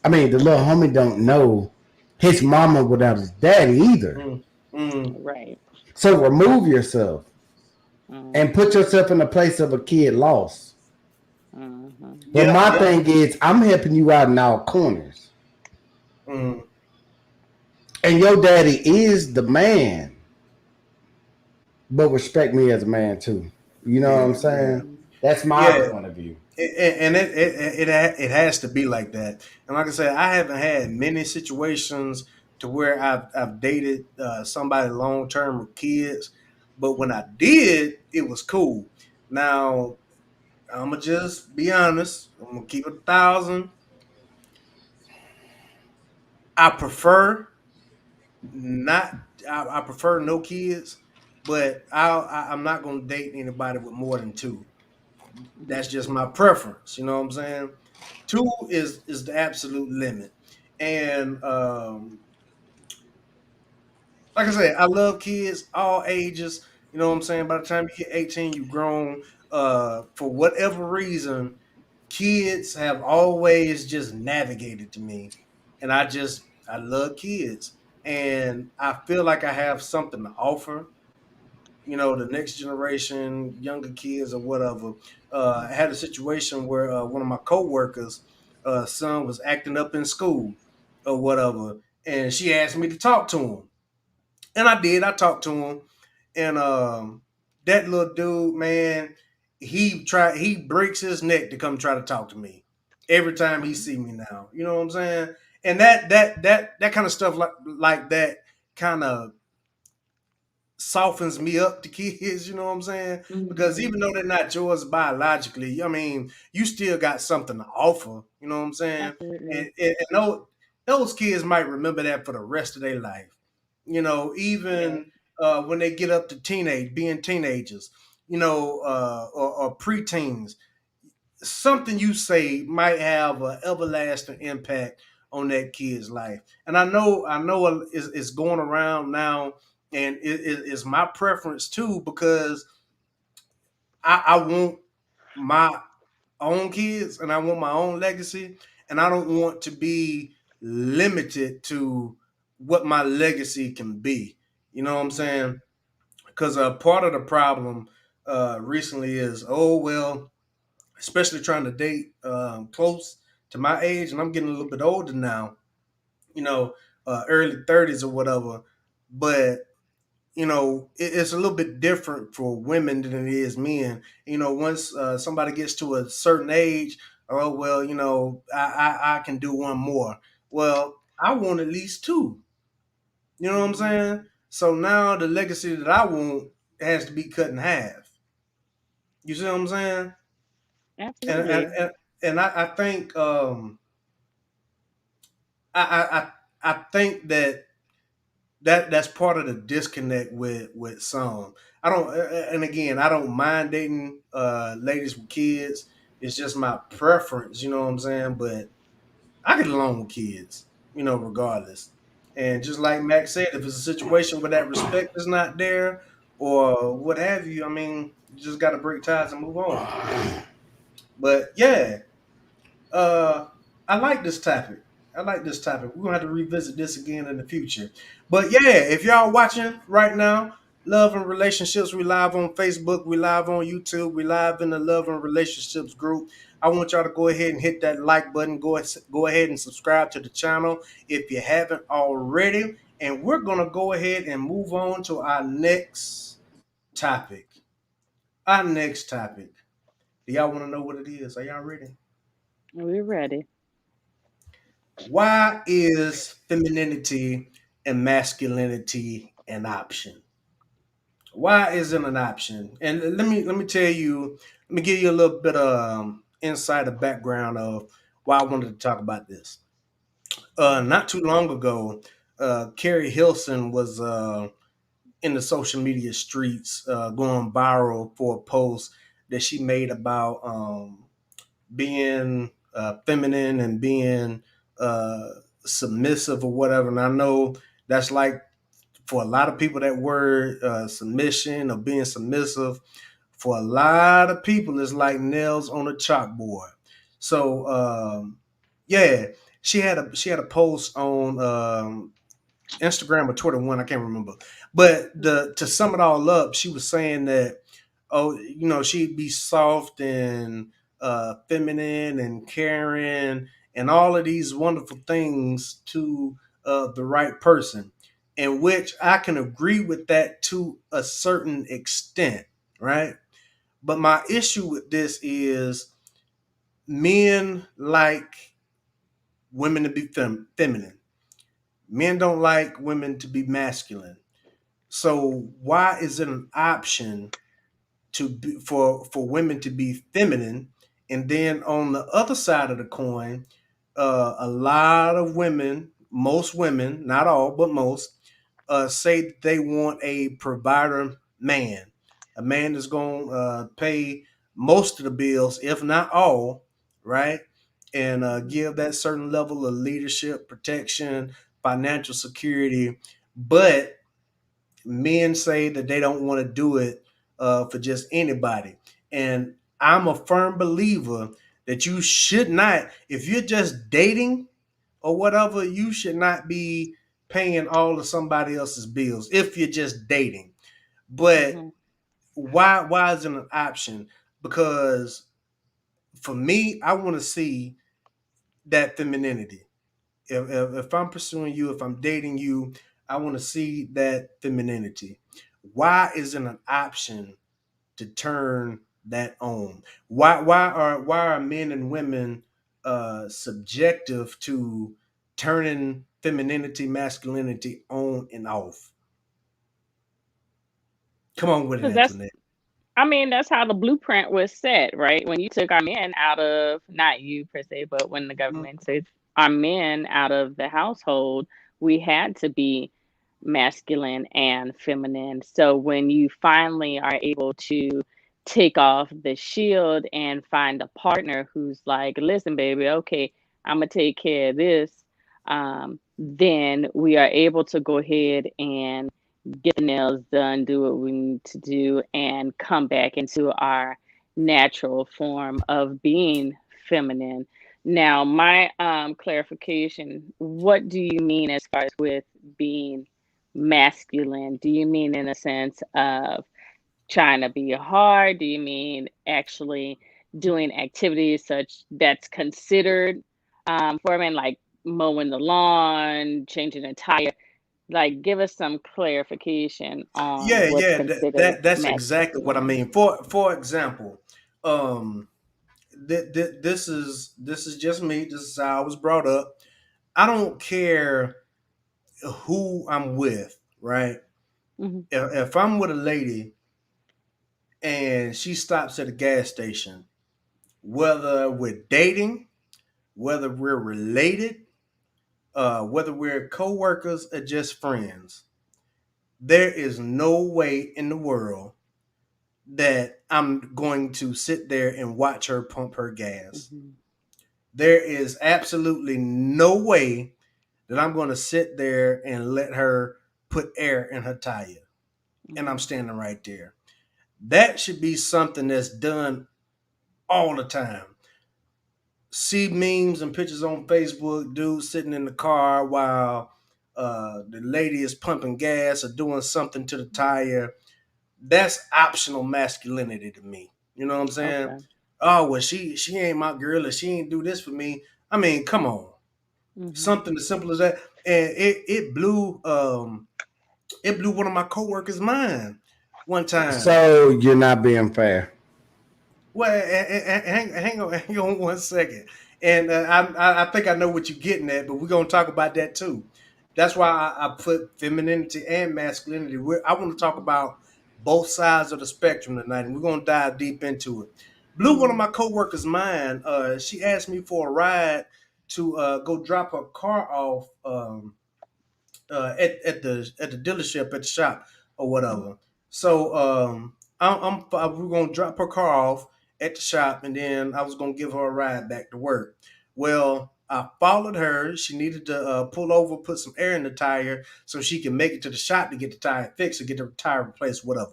I mean, the little homie don't know his mama without his daddy either. Mm, mm. Right. So remove yourself and put Mhm. yourself in the place of a kid lost. Mhm. But Yep, my yep. thing is, I'm helping you out in all corners, Mm. and your daddy is the man. But respect me as a man too. You know what I'm Yeah, yeah, saying? Mhm. That's my yeah. point of view. And it has to be like that. And like I said, I haven't had many situations to where I've dated somebody long term with kids, but when I did, it was cool. Now I'm gonna just be honest. I'm gonna keep it 1,000. I prefer not. I prefer no kids, but I'm not gonna date anybody with more than two. That's just my preference. You know what I'm saying? Two is the absolute limit. And like I said, I love kids, all ages. You know what I'm saying? By the time you get 18, you grown. For whatever reason, kids have always just navigated to me. And I love kids. And I feel like I have something to offer, the next generation, younger kids or whatever. I had a situation where one of my coworkers' son was acting up in school or whatever, and she asked me to talk to him, and I did. I talked to him, and that little dude, man, he breaks his neck to come try to talk to me every time he see me now. You know what I'm saying? And that kind of stuff like that kind of softens me up to kids, you know what I'm saying? Because Mhm. even though they're not yours biologically, I mean, you still got something to offer, you know what I'm saying? And, Absolutely. and those kids might remember that for the rest of their life. Yes. Even when they get up to being teenagers, or preteens, something you say might have an everlasting impact on that kid's life. And I know it's going around now, and it's my preference too because I want my own kids and I want my own legacy, and I don't want to be limited to what my legacy can be. You know what I'm Mhm. saying? Because part of the problem recently is, oh well, especially trying to date close to my age, and I'm getting a little bit older now. You know, early 30s or whatever. But it's a little bit different for women than it is men. Once somebody gets to a certain age, oh well, I can do one more. Well, I want at least two. You know what I'm Hmm. saying? So now the legacy that I want has to be cut in half. You see what I'm saying? And and Absolutely. and, and I think I think that's part of the disconnect with some. I don't, and again, I don't mind dating ladies with kids. It's just my preference. You know what I'm saying? But I get along with kids. Regardless. And just like Max said, if it's a situation where that respect is not there or what have you, I mean, you just got to break ties and move on. But yeah, uh, I like this topic. I like this topic. We're gonna have to revisit this again in the future. But yeah, if y'all watching right now, Love and Relationships, we live on Facebook, we live on YouTube, we live in the Love and Relationships group. I want y'all to go ahead and hit that like button. Go ahead and subscribe to the channel if you haven't already. And we're gonna go ahead and move on to our next topic. Our next topic. Do y'all want to know what it is? Are y'all ready? We're ready. Why is femininity and masculinity an option? Why is it an option? And let me tell you, let me give you a little bit of insight or background of why I wanted to talk about this. Not too long ago, Carrie Hilson was in the social media streets, going viral for a post that she made about being feminine and being uh, submissive or whatever. And I know that's like for a lot of people that word submission or being submissive for a lot of people is like nails on a chalkboard. So yeah, she had a post on Instagram or Twitter one, I can't remember. But the to sum it all up, she was saying that she'd be soft and feminine and caring and all of these wonderful things to the right person, in which I can agree with that to a certain extent, right? But my issue with this is men like women to be feminine. Men don't like women to be masculine. So why is it an option for women to be feminine? And then on the other side of the coin, a lot of women, most women, not all but most, say that they want a provider man, a man that's going to pay most of the bills, if not all, right? And give that certain level of leadership, protection, financial security. But men say that they don't want to do it for just anybody. And I'm a firm believer that you should not, if you're just dating or whatever, you should not be paying all of somebody else's bills if you're just dating. But Hmm. why is it an option? Because for me, I want to see that femininity. If I'm pursuing you, if I'm dating you, I want to see that femininity. Why isn't an option to turn that on? Why are men and women subjective to turning femininity, masculinity on and off? Come on with it, Because that's, Antoinette. I mean, that's how the blueprint was set, right? When you took our men out of, not you per se, but when the government took our men out of the household, we had to be masculine and feminine. So when you finally are able to take off the shield and find a partner who's like, listen, baby, okay, I'm going to take care of this, then we are able to go ahead and get the nails done, do what we need to do, and come back into our natural form of being feminine. Now, my clarification, what do you mean as far as with being masculine? Do you mean in a sense of trying to be hard? Do you mean actually doing activities such that's considered for men, like mowing the lawn, changing a tire. Like, give us some clarification on Yeah, what's yeah, considered that's exactly what I masculine. mean. For example, um, this is just me. This is how I was brought up. I don't care who I'm with, right? Hmm. If I'm with a lady and she stops at a gas station, whether we're dating, whether we're related, whether we're co-workers or just friends, there is no way in the world that I'm going to sit there and watch her pump her gas. Hmm. There is absolutely no way that I'm going to sit there and let her put air in her tire. And I'm Hmm. standing right there. That should be something that's done all the time. See memes and pictures on Facebook, dude sitting in the car while the lady is pumping gas or doing something to the tire. That's optional masculinity to me. You know what I'm saying? Okay. Oh well, she ain't my girl, or she ain't do this for me. I mean, come on, Hmm. something as simple as that, and it blew one of my coworkers' mind one time. So you're not being fair. Well, hang on one second, and I think I know what you're getting at, but we're gonna talk about that too. That's why I put femininity and masculinity. I want to talk about both sides of the spectrum tonight, and we're gonna dive deep into it. Blew one of Hmm. my coworkers' mind. She asked me for a ride to go drop her car off. At the dealership at the shop or whatever. So we're gonna drop her car off at the shop, and then I was gonna give her a ride back to work. Well, I followed her. She needed to pull over, put some air in the tire so she can make it to the shop to get the tire fixed or get the tire replaced, whatever.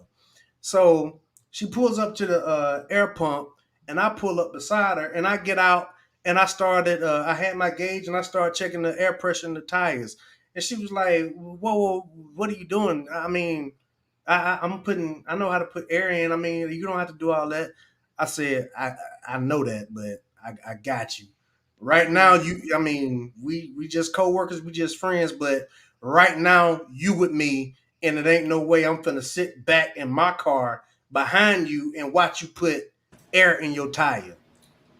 So she pulls up to the air pump, and I pull up beside her, and I get out, and I started. I had my gauge, and I started checking the air pressure in the tires. And she was like, "Whoa, what are you doing? I mean, I'm putting. I know how to put air in. I mean, you don't have to do all that." I said, "I know that, but I got you. Right now, Hmm. you. I mean, we just co-workers, we just friends, but right now, you with me, and it ain't no way I'm finna sit back in my car behind you and watch you put air in your tire.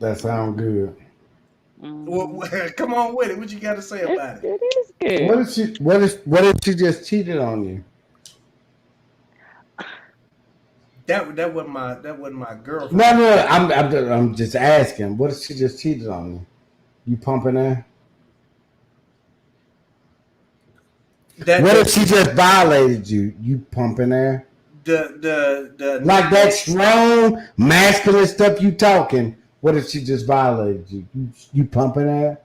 That sounds Hmm. good. Hmm. Come on with it. What you got to say It, about it? it is What good. if she? What if she just cheated on you? That wasn't my No, girlfriend. no, I'm just asking. What if she just cheated on you? You pumping her? That What if the she just violated you? You pumping her? the Like that nickname. strong masculine stuff you talking. What if she just violated you? You pumping her?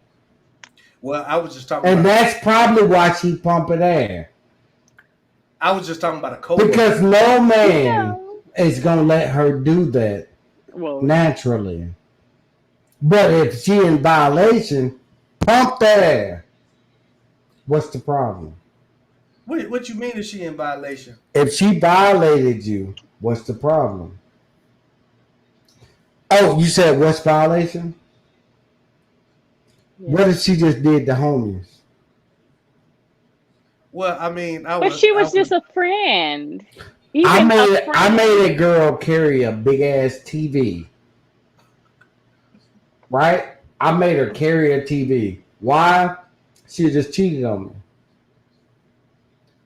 Well, I was just talking And about a that's probably why she pumping air. I was just talking about a coworker. Because no man No. is gonna let her do that Well, naturally. But if she in violation, pump that air. What's the problem? What you mean is she in violation? If she violated you, what's the problem? Oh, you said what's violation? What yeah. if she just did the homies? Well, I mean, But she I was just would. a friend. I Even a made I friend. made a girl carry a big ass TV, right? I made her carry a TV. Why? She just cheated on me.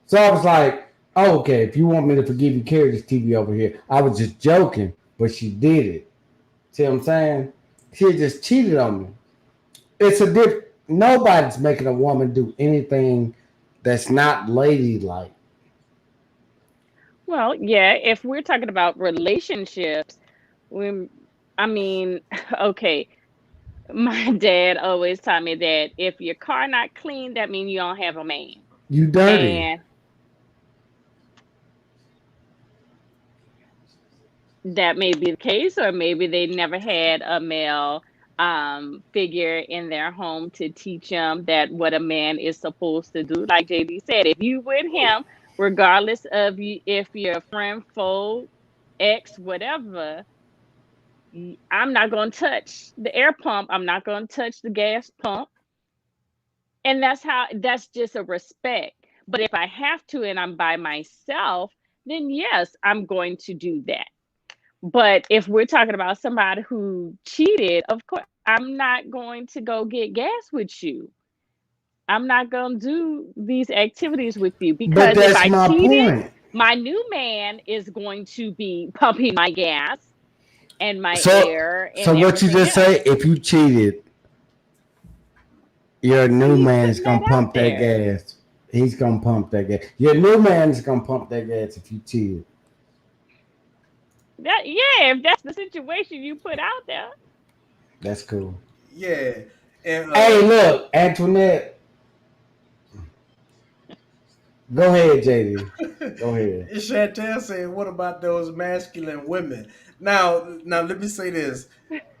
So I was like, oh, okay, if you want me to forgive you, carry this TV over here. I was just joking, but she did it. See what I'm saying? She just cheated on me. It's a diff. Nobody's making a woman do anything that's not ladylike. Well, yeah, if we're talking about relationships, we, I mean, okay, my dad always taught me that if your car not clean, that means you don't have a man. You dirty. And that may be the case, or maybe they never had a male figure in their home to teach them that what a man is supposed to do. Like JD said, if you with him, regardless of you, if you're a friend, foe, ex, whatever, I'm not going to touch the air pump. I'm not going to touch the gas pump. And that's just a respect. But if I have to and I'm by myself, then yes, I'm going to do that. But if we're talking about somebody who cheated, of course, I'm not going to go get gas with you. I'm not going to do these activities with you But because if that's I my cheated, point. my new man is going to be pumping my gas and my So, air so and what you everything just else. say? If you cheated, your So new he's man is putting that gonna out pump that there. gas. He's gonna pump that gas. Your new man is gonna pump that gas if you cheated. That yeah, if that's the situation you put out there. That's cool. Yeah, and Hey, look, Antoinette. Go ahead, JD. Go ahead. Chantel said, "What about those masculine women?" Now, let me say this: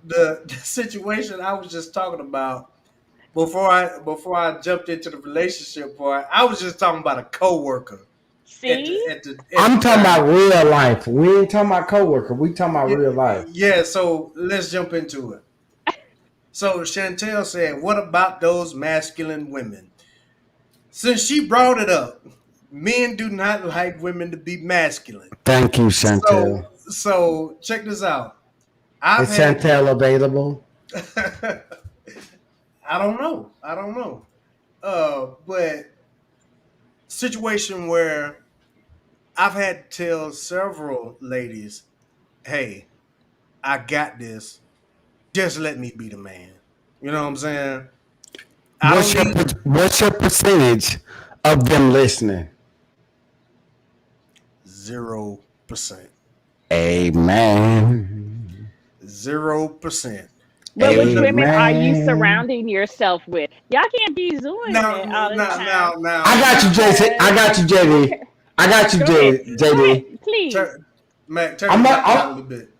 the situation I was just talking about before I jumped into the relationship part, I was just talking about a coworker See? at the I'm talking time. about real life. We ain't talking about coworker. We talking about Yeah, real life. yeah. So let's jump into it. So Chantel said, "What about those masculine women?" Since she brought it up, men do not like women to be masculine. Thank you, So, Chantel. so check this out. I've Is had Chantel available? I don't know. I don't know. But situation where I've had to tell several ladies, "Hey, I got this. Just let me be the man." You know what I'm saying? I don't need What's your percentage of them listening? 0%. Amen. 0%. But But which no, women are you Amen. surrounding yourself with? Y'all can't be doing now, it all the now, time now, I now, got you, now, JC. I because got you, okay, JD. I got you, go ahead. Go ahead, JD. please. turn, Mac, turn I'm, your a, mic down a I'm little bit.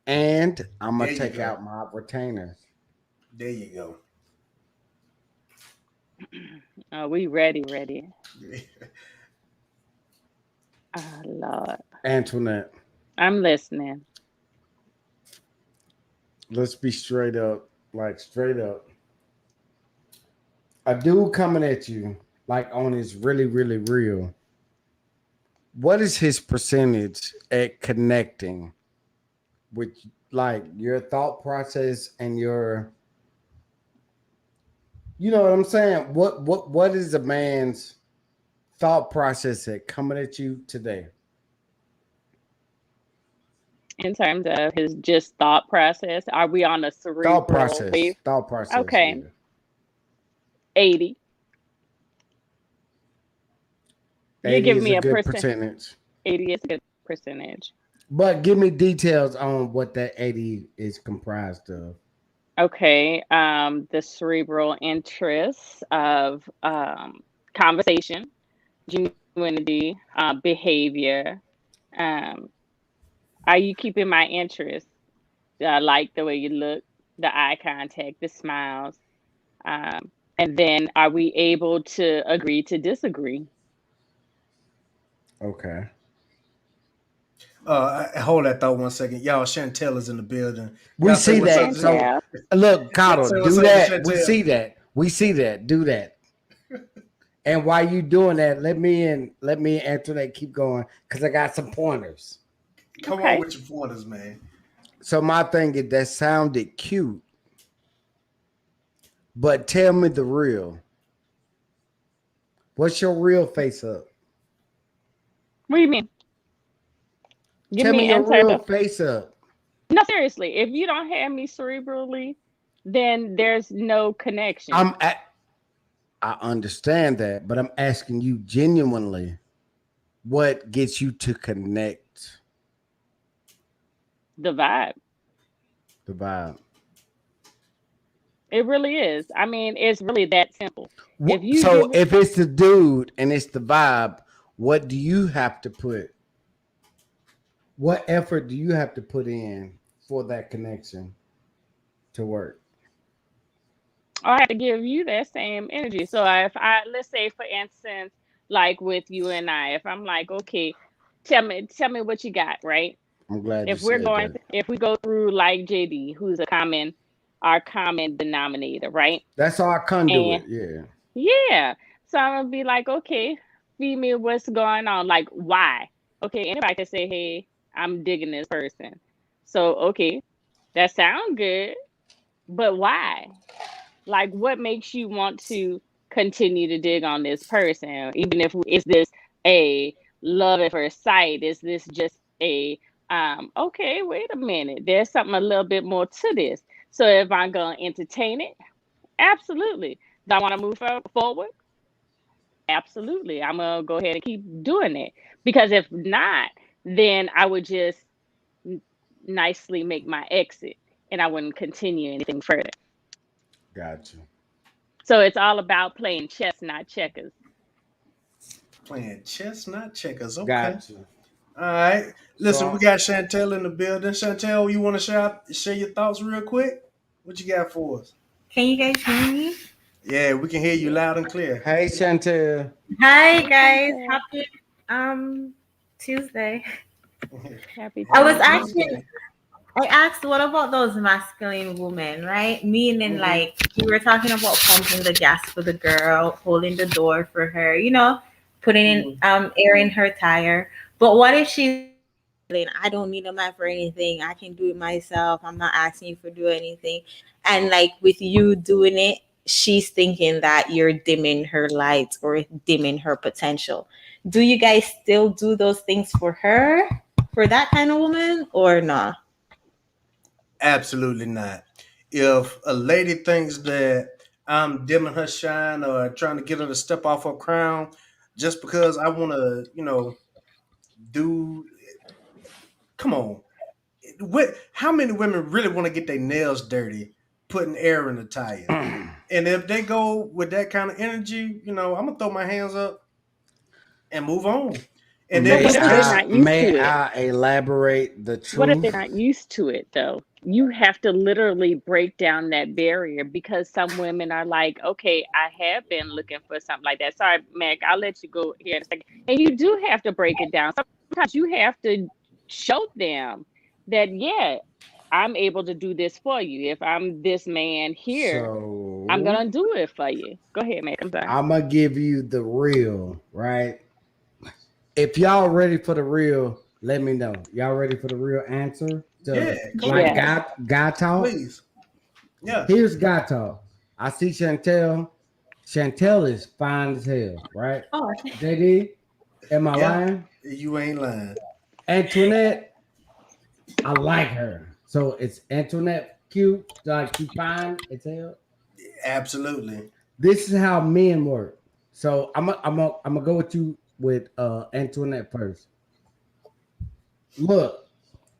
and I'm There gonna you take go. out my retainers. There you go. Oh, we ready. Oh Lord. Antoinette, I'm listening. let's be straight up, like straight up. A dude coming at you, like on his really, really real. What is his percentage at connecting with like your thought process and your, you know what I'm saying? What is a man's thought process at coming at you today? In terms of his just thought process, are we on a cerebral wave? Thought process, Okay, yeah. 80. You're 80 giving is a me a good percent. percentage. 80 is a good percentage. But give me details on what that 80 is comprised of. Okay, the cerebral interests of conversation, genuinity, behavior. Um, are you keeping my interest? I like the way you look, the eye contact, the smiles. And then are we able to agree to disagree? Okay. Hold that thought 1 second. Y'all, Chantel is in the building. We Y'all say see Hey, what's up that. to So Chantel. look, y'all Cottle, say what's do up to that. We Chantel. see that. We see that. Do that. And while you doing that, let me answer that. Keep going. Cause I got some pointers. Come on Okay. with your pointers, man. So my thing is that sounded cute, but tell me the real. What's your real face up? What do you mean? Give Tell me me your in terms real of face up. no, seriously. If you don't have me cerebrally, then there's no connection. I'm at, I understand that, but I'm asking you genuinely what gets you to connect The vibe. the vibe. It really is. I mean, it's really that simple. If you So give it, if it's the dude and it's the vibe, what do you have to put? What effort do you have to put in for that connection to work? I have to give you that same energy. So if I, let's say, for instance, like with you and I, if I'm like, okay, tell me what you got, right? I'm glad you If we're said going, that. if we go through like JD, who's our common denominator, right? That's our And conduit. Yeah. yeah, so I'm gonna be like, okay, feed me what's going on, like why? Okay, anybody can say, hey, I'm digging this person. So okay, that sounds good, but why? Like, what makes you want to continue to dig on this person? Even if is this a love at first sight? Is this just a okay, wait a minute, there's something a little bit more to this. So if I'm gonna entertain it, absolutely. Do I want to move forward? Absolutely. I'm gonna go ahead and keep doing it. Because if not, then I would just n- nicely make my exit and I wouldn't continue anything further. Got you. So it's all about playing chess, not checkers. Playing chess, not checkers. Okay. Got you. All right. Listen, we So got Chantel in the building. Chantel, you want to share your thoughts real quick? What you got for us? Can you guys hear me? Yeah, we can hear you loud and clear. hey Chantel. Hi Hey, guys, Chantel. happy Tuesday. Happy I was Happy Tuesday. actually Tuesday. I asked what about those masculine women, right? Meaning Hmm. like we were talking about pumping the gas for the girl, holding the door for her, putting in Hmm. airing her tire. But what if she's I don't need a man for anything. I can do it myself. I'm not asking you for do anything. And like with you doing it, she's thinking that you're dimming her lights or dimming her potential. Do you guys still do those things for her? For that kind of woman or not? Absolutely not. If a lady thinks that I'm dimming her shine or trying to get her to step off her crown just because I want to, do, come on. How many women really want to get their nails dirty putting air in the tire? And if they go with that kind of energy, I'm gonna throw my hands up and move on. And then But may what if they're especially, I not used may to it? I elaborate the What if they're truth? not used to it though? You have to literally break down that barrier because some women are like, okay, I have been looking for something like that. Sorry, Mac, I'll let you go here in a second. And you do have to break it down. Sometimes you have to show them that, yeah, I'm able to do this for you. If I'm this man here, I'm So gonna do it for you. Go ahead, Mac. I'm sorry. I'm gonna give you the real, right? If y'all ready for the real, let me know. Y'all ready for the real answer yeah, to come like on, Yes. God talk? please. Yeah, Here's God talk. I see Chantel. Chantel is fine as hell, right? Oh, JD, am I yeah, lying? you ain't lying. Antoinette, I like her. So it's Antoinette cute, like she fine as hell. Absolutely. This is how men work. So I'm gonna go with you with Antoinette first. Look,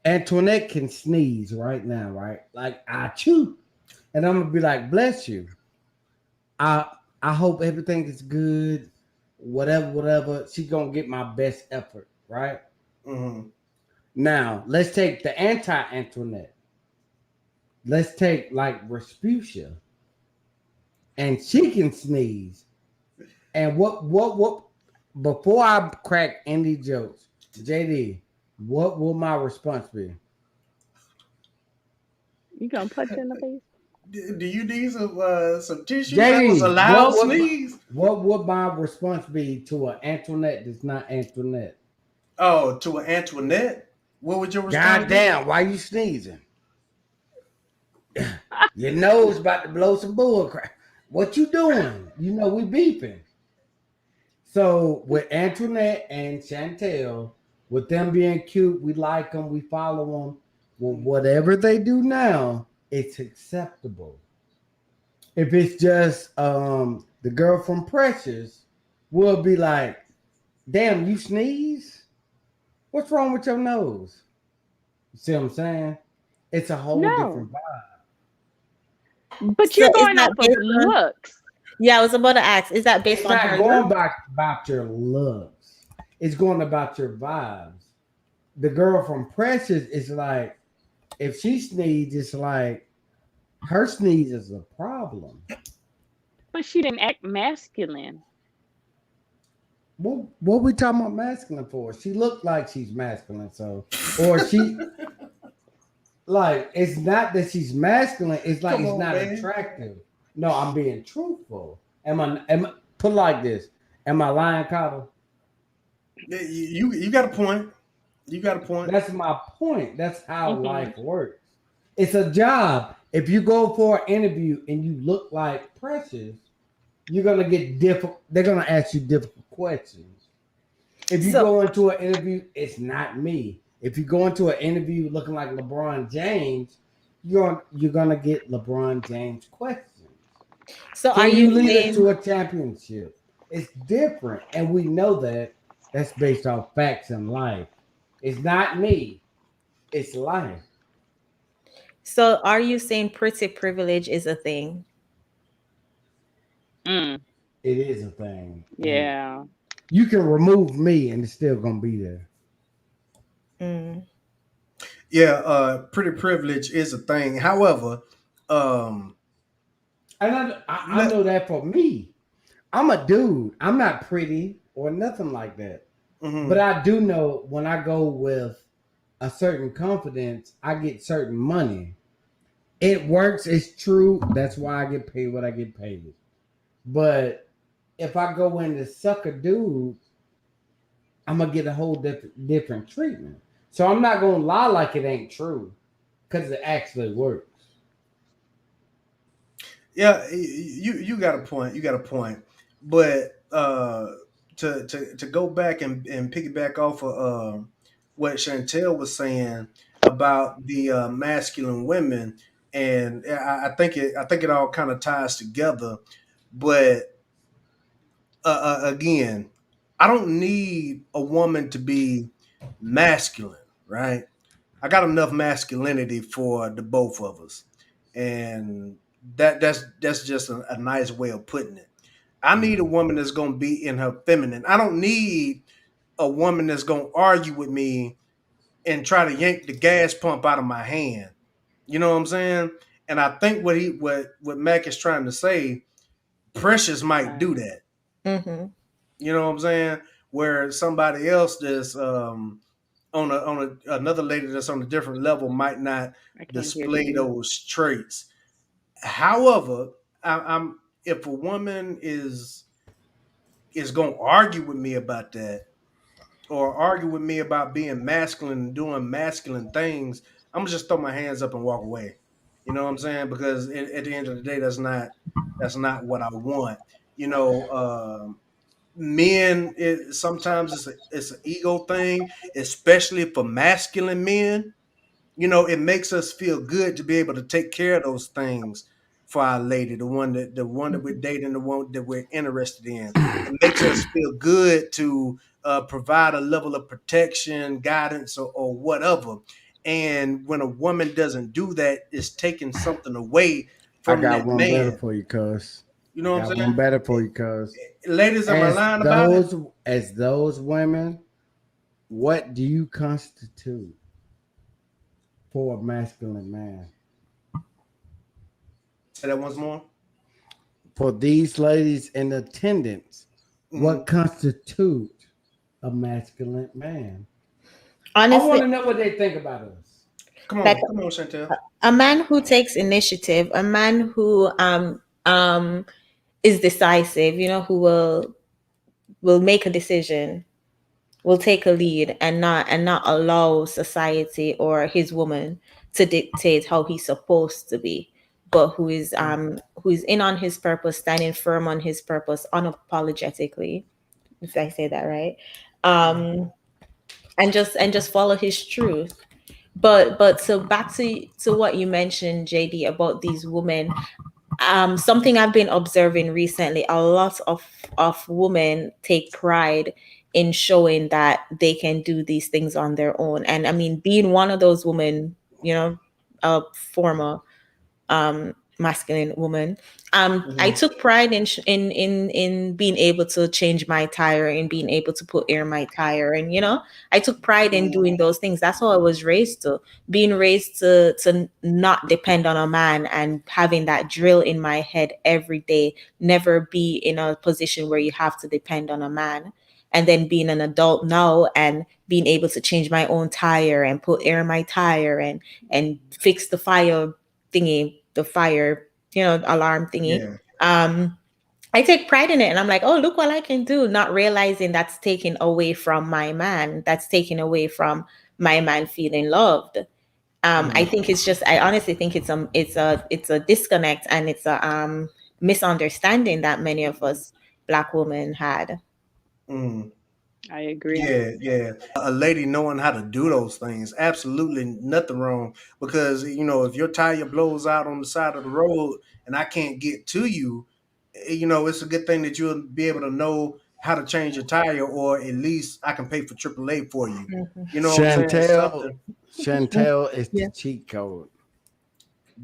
Antoinette can sneeze right now, right? Like I chew, and I'm gonna be like, bless you. I I hope everything is good. Whatever, whatever. She gonna get my best effort, right? Hmm. Now let's take the anti-Antoinette. Let's take like Respucia, and she can sneeze. And what? Before I crack any jokes, JD, what will my response be? You gonna punch in the face? Do you need some tissue? That was a JD, loud sneeze. what would my response be to an Antoinette that's not Antoinette? Oh, to an Antoinette, what would your response God be? damn, why you sneezing? Your nose about to blow some bull crap. What you doing? You know we beefing. So with Antoinette and Chantel, with them being cute, we like them, we follow them. Well, whatever they do now, it's acceptable. If it's just the girl from Precious, we'll be like, "Damn, you sneeze? What's wrong with your nose?" You see what I'm saying? It's a whole No. different vibe. But so you're is going that off of based on? looks. Yeah, I was about to ask. Is that based It's on not her going look? back about your looks. It's going about your vibes. The girl from Precious is like, if she sneezes, it's like her sneeze is a problem. But she didn't act masculine. what we talking about masculine for? She looked like she's masculine, so or she like it's not that she's masculine. It's like Come it's on, not man. attractive. No, I'm being truthful. Am I put it like this? Am I lying, Carter? You got a point. You got a point. That's my point. That's how Hmm. life works. It's a job. If you go for an interview and you look like Precious, you're gonna get difficult. They're gonna ask you difficult questions. If you So go into an interview, it's not me. If you go into an interview looking like LeBron James, you're gonna get LeBron James questions. so are Can you you lead us saying to a championship? It's different, and we know that. That's based off facts in life. It's not me. It's life. pretty privilege is a thing? Mm, It is a thing, and yeah. you can remove me, and it's still gonna be there. Mm. Yeah, pretty privilege is a thing. However, um, And I let, know that for me. I'm a dude. I'm not pretty or nothing like that. But mhm. I do know when I go with a certain confidence, I get certain money. It works. It's true. That's why I get paid what I get paid. But if I go in to suck a dude, I'm gonna get a whole different treatment. So I'm not gonna lie like it ain't true because it actually works. Yeah, you got a point. You got a point. But to go back and piggyback off of what Chantel was saying about the masculine women, and I think it all kind of ties together. But again, I don't need a woman to be masculine, right? I got enough masculinity for the both of us, and that's just a nice way of putting it. I need a Mm. woman that's gonna be in her feminine. I don't need a woman that's gonna argue with me and try to yank the gas pump out of my hand. You know what I'm saying? And I think what Mac is trying to say, Precious might do Right. that. Mm-hmm. You know what I'm saying? Where somebody else that's another lady that's on a different level might not I can't hear display you. those traits. However, I'm if a woman is gonna argue with me about that or argue with me about being masculine and doing masculine things, I'm gonna just throw my hands up and walk away. You know what I'm saying? Because at the end of the day, that's not what I want. You know, men sometimes it's an ego thing, especially for masculine men. You know, it makes us feel good to be able to take care of those things for our lady, the one that we're dating, the one that we're interested in. It makes us feel good to provide a level of protection, guidance, or whatever. And when a woman doesn't do that, it's taking something away I from got that one better man. for you, cuz. You I know what got I'm one saying? better for you, cuz. Ladies, am I As lying about it? those as those women, what do you constitute for a masculine man? Say that once more. For these ladies in attendance, Mhm. what constitute a masculine man? I want Honestly, to know what they think about us. like Come on, Chantel. a man who takes initiative, a man who is decisive, who will make a decision, will take a lead, and not allow society or his woman to dictate how he's supposed to be, but who is in on his purpose, standing firm on his purpose unapologetically, if I say that right. Mhm. And just follow his truth. But so back to what you mentioned, JD, about these women. Something I've been observing recently, a lot of women take pride in showing that they can do these things on their own. And I mean, being one of those women, a former masculine woman, I Mhm. took pride in being able to change my tire, and being able to put air in my tire, and I took pride in doing those things. That's how I was raised to, being raised to not depend on a man, and having that drill in my head every day, never be in a position where you have to depend on a man. and then being an adult now and being able to change my own tire and put air in my tire and fix the fire thingy, the fire, alarm thingy. Yeah. I take pride in it, and I'm like, oh, look what I can do, not realizing that's taken away from my man. That's taken away from my man feeling loved. I Mm, think it's just, I honestly think it's a disconnect, and it's a misunderstanding that many of us Black women had. mm. I agree. Yeah, yeah. A lady knowing how to do those things, absolutely nothing wrong. Because if your tire blows out on the side of the road and I can't get to you, it's a good thing that you'll be able to know how to change your tire, or at least I can pay for AAA for you. You know what I'm saying? Chantel, Something Chantel is the Yeah. cheat code.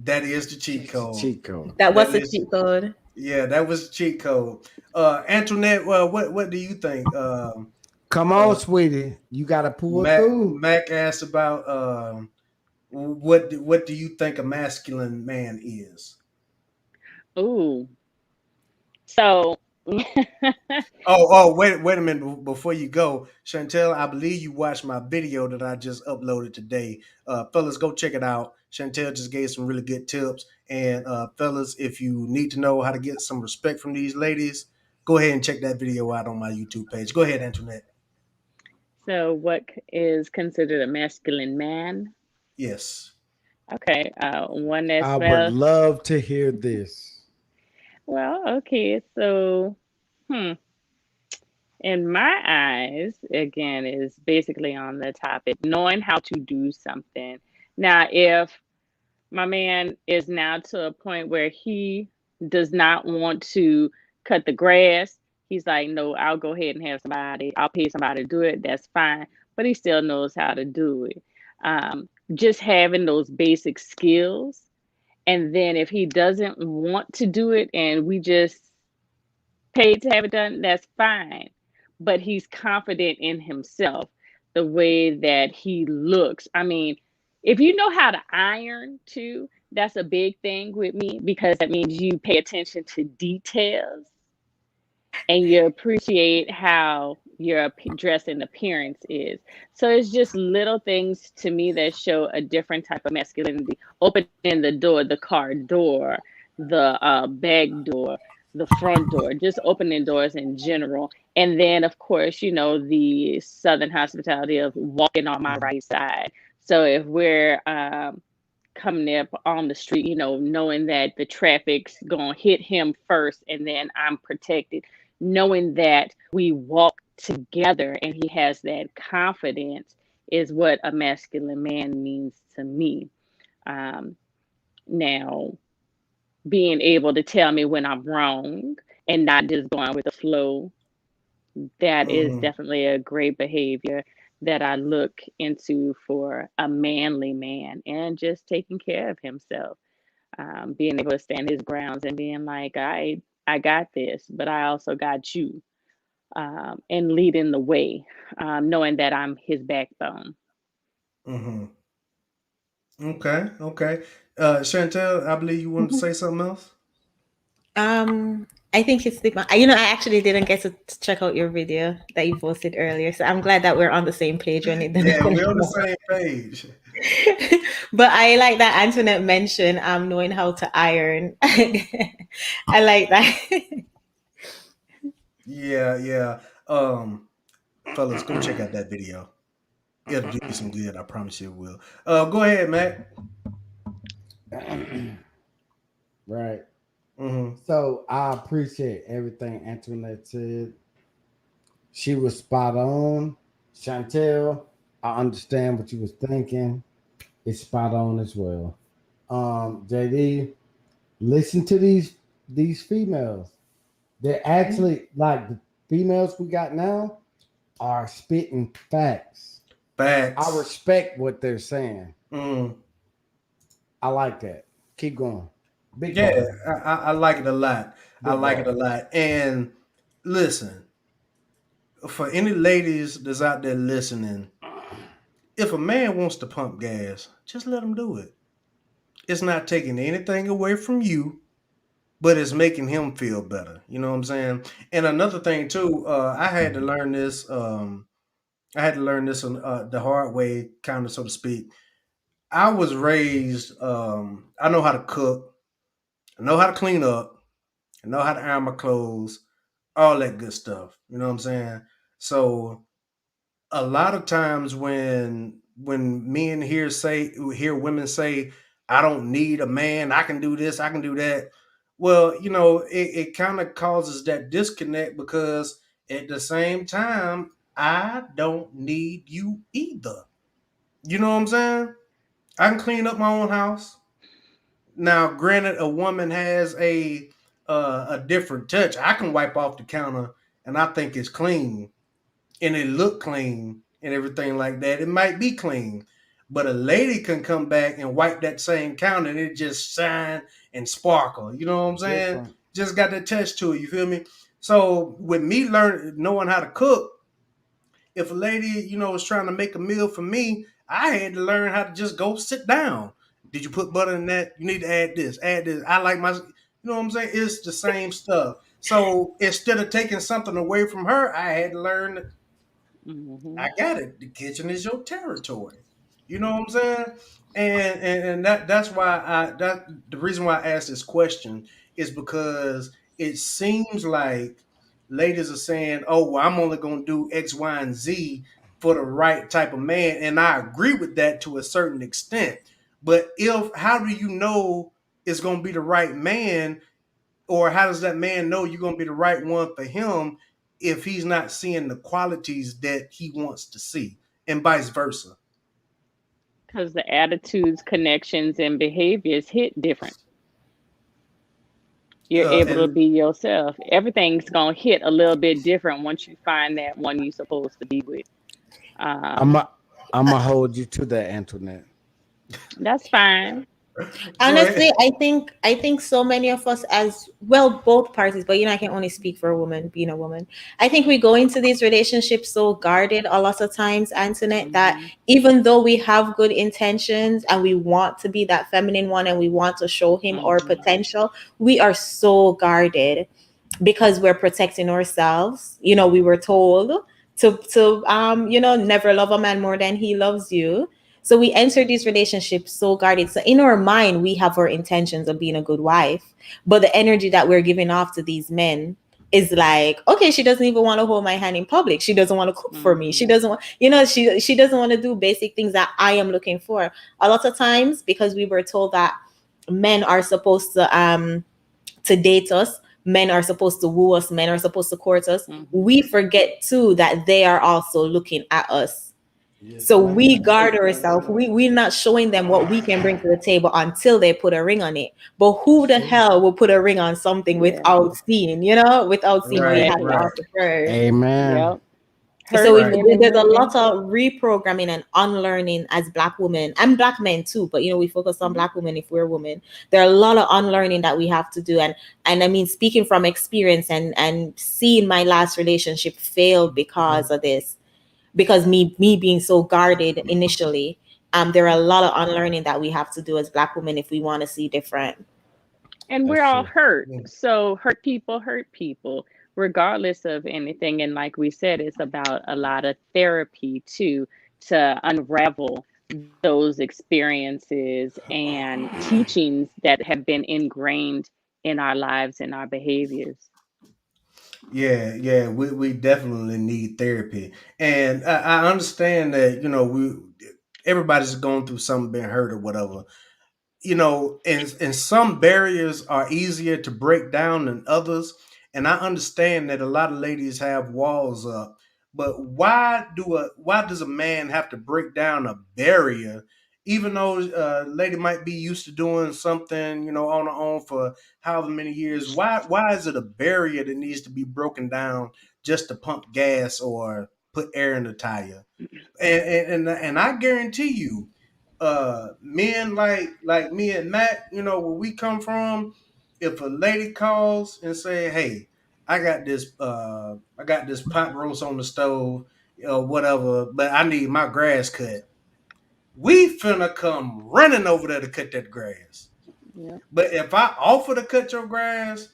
that is the cheat She's the code. cheat code. That That was the is, cheat code. yeah, that was the cheat code. Antoinette, well, what do you think? Come on, Uh, sweetie. You got to pull through. Mac asked about what do you think a masculine man is? Ooh. So Wait a minute before you go, Chantel. I believe you watched my video that I just uploaded today. Fellas, go check it out. Chantel just gave some really good tips, and fellas, if you need to know how to get some respect from these ladies, go ahead and check that video out on my YouTube page. Go ahead, Antoinette. so what is considered a masculine man? Yes. Okay, one that's I would well, love to hear this. okay. So, hmm, in my eyes, again, is basically on the topic knowing how to do something. Now, if my man is now to a point where he does not want to cut the grass, he's like, no, I'll go ahead and I'll pay somebody to do it. That's fine. But he still knows how to do it. Just having those basic skills. And then if he doesn't want to do it and we just paid to have it done, that's fine. But he's confident in himself, the way that he looks. I mean, if you know how to iron too, that's a big thing with me because that means you pay attention to details and you appreciate how your dress and appearance is. So it's just little things to me that show a different type of masculinity. Opening the door, the car door, the bag door, the front door, just opening doors in general. And then, of course, the Southern hospitality of walking on my right side. So if we're coming up on the street, knowing that the traffic's going to hit him first and then I'm protected, knowing that we walk together and he has that confidence is what a masculine man means to me. Um, Now, being able to tell me when I'm wrong and not just going with the flow, that is Hmm. definitely a great behavior that I look into for a manly man and just taking care of himself, being able to stand his grounds and being like, I got this, but I also got you, and leading the way, knowing that I'm his backbone. Hmm. Okay. Okay. Chantel, I believe you wanted to say something else. I think it's the, I actually didn't get to check out your video that you posted earlier, so I'm glad that we're on the same page when it Yeah, when we're on the it same page. But I like that Antoinette mentioned knowing how to iron. I like that. Yeah, yeah. Um, Fellas, go check out that video. It'll do you some good. I promise you it will. Go ahead, Mac. Right. Hmm. So I appreciate everything Antoinette said. She was spot on. Chantel, I understand what you was thinking. It's spot on as well. JD, listen to these females. They're actually like the females we got now are spitting facts. I Facts. respect what they're saying. Mm. I like that. Keep going. Big Yeah, bar. I like it a lot. I Big like it a bar. lot. And listen, for any ladies that's out there listening, if a man wants to pump gas, just let him do it. It's not taking anything away from you. but it's making him feel better. You know what I'm saying? And another thing too, I had to learn this. I had to learn this the hard way, kind of so to speak. I was raised. I know how to cook. I know how to clean up. I know how to iron my clothes. All that good stuff. You know what I'm saying? So a lot of times when men hear women say, I don't need a man, I can do this, I can do that. Well, it kind of causes that disconnect because at the same time, I don't need you either. You know what I'm saying? I can clean up my own house. Now, granted, a woman has a different touch. I can wipe off the counter and I think it's clean and it look clean and everything like that. It might be clean, but a lady can come back and wipe that same counter and it just shine and sparkle. You know what I'm saying? Different. Just got that touch to it. You feel me? So with me learning knowing how to cook, if a lady was trying to make a meal for me, I had to learn how to just go sit down. Did you put butter in that? You need to add this. Add this. I like my. You know what I'm saying? It's the same stuff. So instead of taking something away from her, I had to learn Hmm. I got it. The kitchen is your territory. You know what I'm saying? And that's why that the reason why I asked this question is because it seems like ladies are saying, "Oh, well, I'm only going to do X, Y, and Z for the right type of man," and I agree with that to a certain extent. But if how do you know it's going to be the right man or how does that man know you're going to be the right one for him if he's not seeing the qualities that he wants to see and vice versa? Because the attitudes, connections, and behaviors hit different. You're able to And be yourself. Everything's gonna hit a little bit different once you find that one you're supposed to be with. I'm Um, a, I'm gonna hold you to that, Antoinette. that's fine. go Honestly, ahead. I think so many of us, as well, both parties, but I can only speak for a woman, being a woman. I think we go into these relationships so guarded a lot of times, Antoinette, that Hmm. even though we have good intentions and we want to be that feminine one and we want to show him our Hmm. potential, we are so guarded because we're protecting ourselves. We were told to never love a man more than he loves you. So we enter these relationships so guarded. So in our mind, we have our intentions of being a good wife, but the energy that we're giving off to these men is like, okay, she doesn't even want to hold my hand in public. She doesn't want to cook for me. She Hmm. doesn't want, she doesn't want to do basic things that I am looking for. A lot of times, because we were told that men are supposed to date us, men are supposed to woo us, men are supposed to court us, Hmm. we forget too that they are also looking at us. Yes, So we ma'am. guard ourselves. We're not showing them what we can bring to the table until they put a ring on it. But who the True. hell will put a ring on something Yeah, without seeing what you Right, have to exactly. right, offer first? Amen. Yep. So Hurting if right. men and there's a women. lot of reprogramming and unlearning as black women and black men too, but we focus on Mhm. black women if we're women. There are a lot of unlearning that we have to do, and I mean, speaking from experience and seeing my last relationship fail because of this, because me being so guarded initially. There are a lot of unlearning that we have to do as black women if we want to see different. And we're That's all true. hurt. So hurt people, regardless of anything. And like we said, it's about a lot of therapy too to unravel those experiences and teachings that have been ingrained in our lives and our behaviors. Yeah, yeah, we definitely need therapy, and I understand that we everybody's going through something, been hurt or whatever. And some barriers are easier to break down than others. And I understand that a lot of ladies have walls up, but why does a man have to break down a barrier, even though a lady might be used to doing something, on her own for however many years? Why is it a barrier that needs to be broken down just to pump gas or put air in the tire? And I guarantee you, men like me and Matt, where we come from, if a lady calls and say, "Hey, I got this pot roast on the stove, or whatever, but I need my grass cut," we finna come running over there to cut that grass. Yep. But if I offer to cut your grass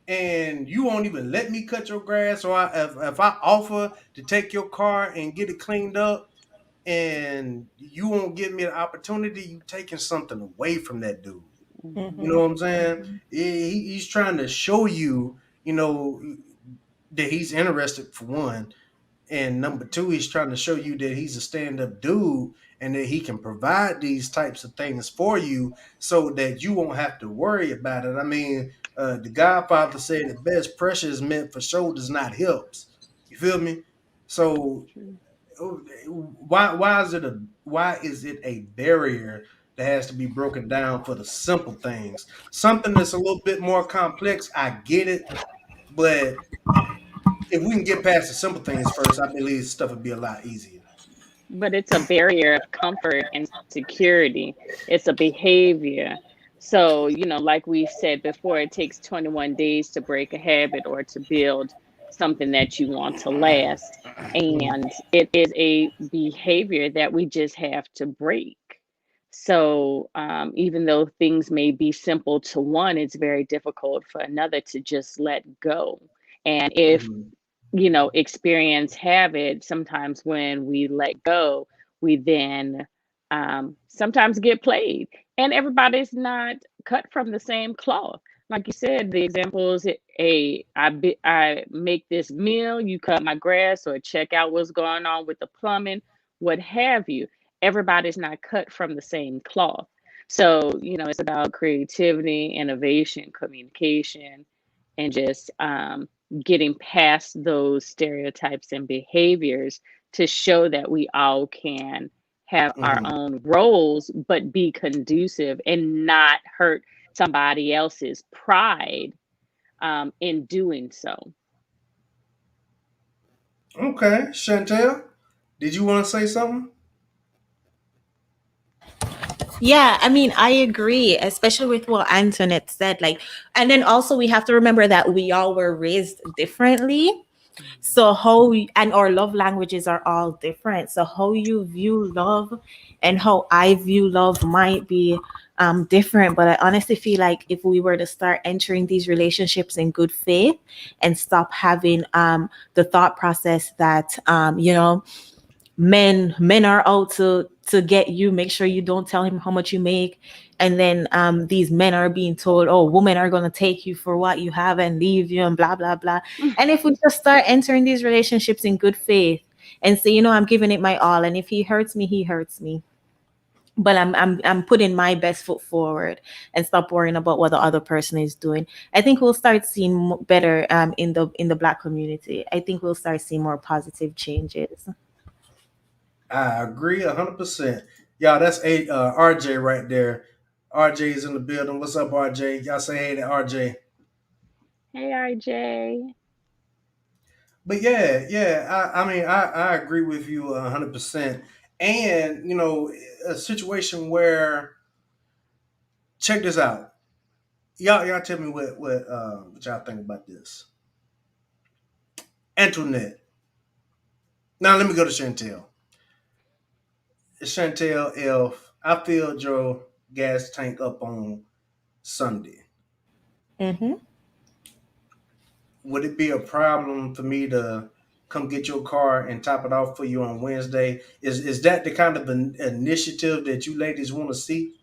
and you won't even let me cut your grass, or if I offer to take your car and get it cleaned up and you won't give me the opportunity, you taking something away from that dude. You know Hmm. what I'm saying? He's trying to show you, you know, that he's interested for one, and number two, he's trying to show you that he's a stand-up dude and that he can provide these types of things for you so that you won't have to worry about it. I mean, the Godfather said it best: pressure is meant for shoulders, not hips. You feel me? So True. why is it a barrier that has to be broken down for the simple things? Something that's a little bit more complex, I get it, but if we can get past the simple things first, I believe stuff would be a lot easier. But it's a barrier of comfort and security. It's a behavior. So, like we said before, it takes 21 days to break a habit or to build something that you want to last. Mhm. And it is a behavior that we just have to break. So, even though things may be simple to one, it's very difficult for another to just let go. And if Mhm. experience habit, sometimes when we let go, we then sometimes get played. And everybody's not cut from the same cloth. Like you said, the examples, I make this meal, you cut my grass, or check out what's going on with the plumbing, what have you. Everybody's not cut from the same cloth. So, it's about creativity, innovation, communication, and just getting past those stereotypes and behaviors to show that we all can have our Mhm. own roles, but be conducive and not hurt somebody else's pride in doing so. Okay, Chantel, did you want to say something? Yeah, I mean, I agree, especially with what Antoinette said. Like, and then also we have to remember that we all were raised differently. So and our love languages are all different. So how you view love and how I view love might be different. But I honestly feel like if we were to start entering these relationships in good faith and stop having the thought process that men are out to get you, make sure you don't tell him how much you make, and then these men are being told, oh, women are going to take you for what you have and leave you and blah blah blah. And if we just start entering these relationships in good faith and say, I'm giving it my all, and if he hurts me, he hurts me, but I'm putting my best foot forward and stop worrying about what the other person is doing, I think we'll start seeing better in the Black community. I think we'll start seeing more positive changes. I agree 100%. Y'all, that's RJ right there. RJ's in the building. What's up, RJ? Y'all say hey to RJ. Hey, RJ. But yeah. I mean, I agree with you 100%. And a situation where, check this out. Y'all tell me what y'all think about this. Antoinette. Now let me go to Chantel. Chantel, if I filled your gas tank up on Sunday, Mm-hmm. would it be a problem for me to come get your car and top it off for you on Wednesday? Is that the kind of an initiative that you ladies want to see?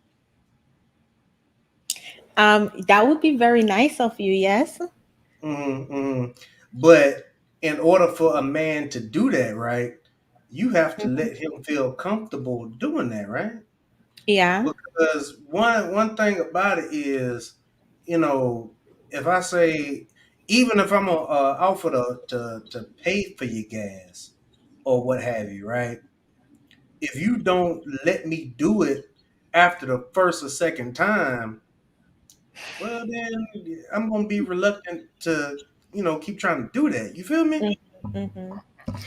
That would be very nice of you. Yes. Hmm. But in order for a man to do that, right, you have to let him feel comfortable doing that, right? Yeah. Because one thing about it is, you know, if I say, even if I'm gonna offer to pay for your gas or what have you, right? If you don't let me do it after the first or second time, well then I'm gonna be reluctant to keep trying to do that. You feel me? Mm-hmm.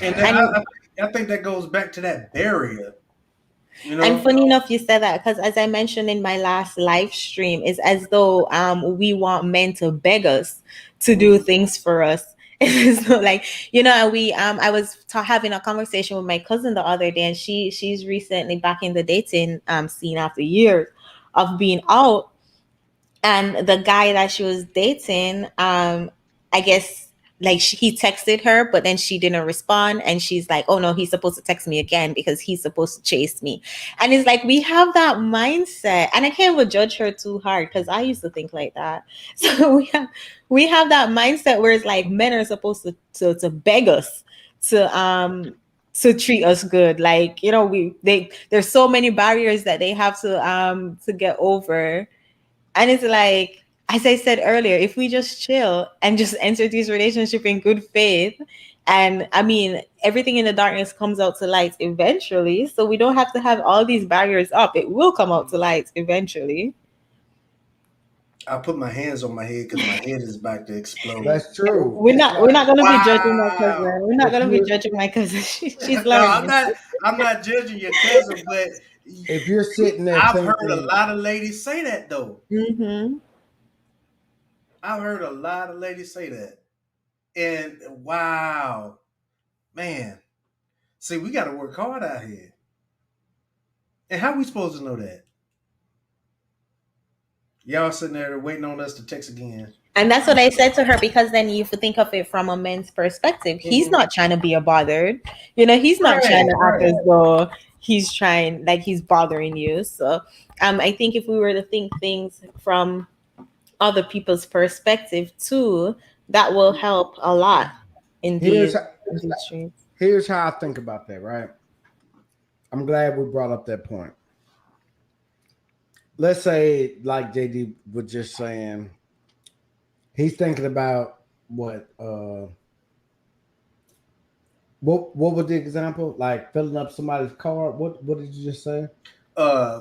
And And I think that goes back to that barrier. You And know. funny enough, you said that because, as I mentioned in my last live stream, it's as though we want men to beg us to do Mhm. things for us. It's not like, we I was having a conversation with my cousin the other day, and she's recently back in the dating scene after years of being out. and the guy that she was dating, I guess, like he texted her, but then she didn't respond, and she's like, oh no, he's supposed to text me again because he's supposed to chase me. And it's like, we have that mindset, and I can't even judge her too hard because I used to think like that. So we have that mindset where it's like men are supposed to beg us to treat us good. Like, there's so many barriers that they have to get over. And it's like, as I said earlier, if we just chill and just enter this relationship in good faith, and I mean, everything in the darkness comes out to light eventually. So we don't have to have all these barriers up. It will come out to light eventually. I put my hands on my head because my head is about to explode. That's true. We're It's not we're like not gonna be judging my cousin. Wow. We're not if gonna be you judging my cousin. She's No, learning. I'm not judging your cousin, but if you're sitting there I've heard a thinking, lot of ladies say that though. Mm-hmm. I've heard a lot of ladies say that. And wow, man. See, we got to work hard out here. And how we supposed to know that? Y'all sitting there waiting on us to text again. And that's what I said to her, because then you think of it from a man's perspective. He's Mhm. not trying to be a bothered. He's not trying Right, to act right. as though he's trying, like he's bothering you. So I think if we were to think things from other people's perspective too, that will help a lot in here's these streets. here's how I think about that, right? I'm glad we brought up that point. Let's say, like JD was just saying, he's thinking about what was the example? Like filling up somebody's car. What did you just say?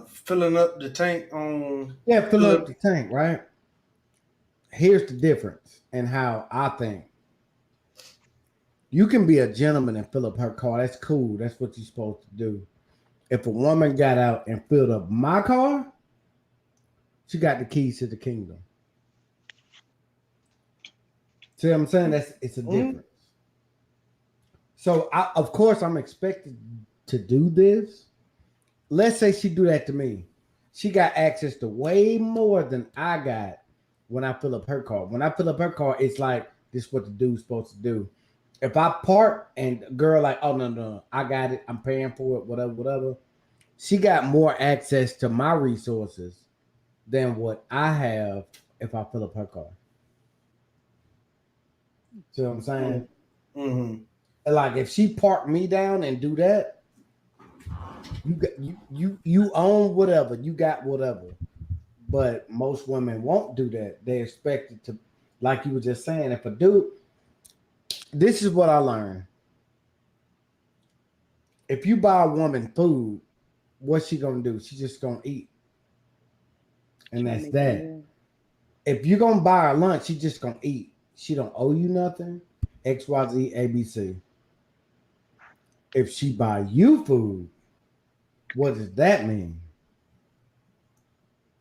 Filling up the tank on Yeah, filling filling. up the tank, right? Here's the difference in how I think. You can be a gentleman and fill up her car. That's cool. That's what you're supposed to do. If a woman got out and filled up my car, she got the keys to the kingdom. See what I'm saying? It's a Mhm. difference. So of course I'm expected to do this. Let's say she do that to me. She got access to way more than I got when I fill up her car. When I fill up her car, it's like this is what the dude's supposed to do. If I park and girl like, oh no, I got it, I'm paying for it, whatever, whatever. She got more access to my resources than what I have if I fill up her car. See what I'm saying? Mhm. Like if she park me down and do that, you own whatever, you got whatever. But most women won't do that. They expect it to, like you were just saying, if a dude, this is what I learned. If you buy a woman food, what's she gonna do? She's just gonna eat. And Trying to that's make a that. meal. If you're gonna buy her lunch, she just gonna eat. She don't owe you nothing. XYZ ABC. If she buy you food, what does that mean?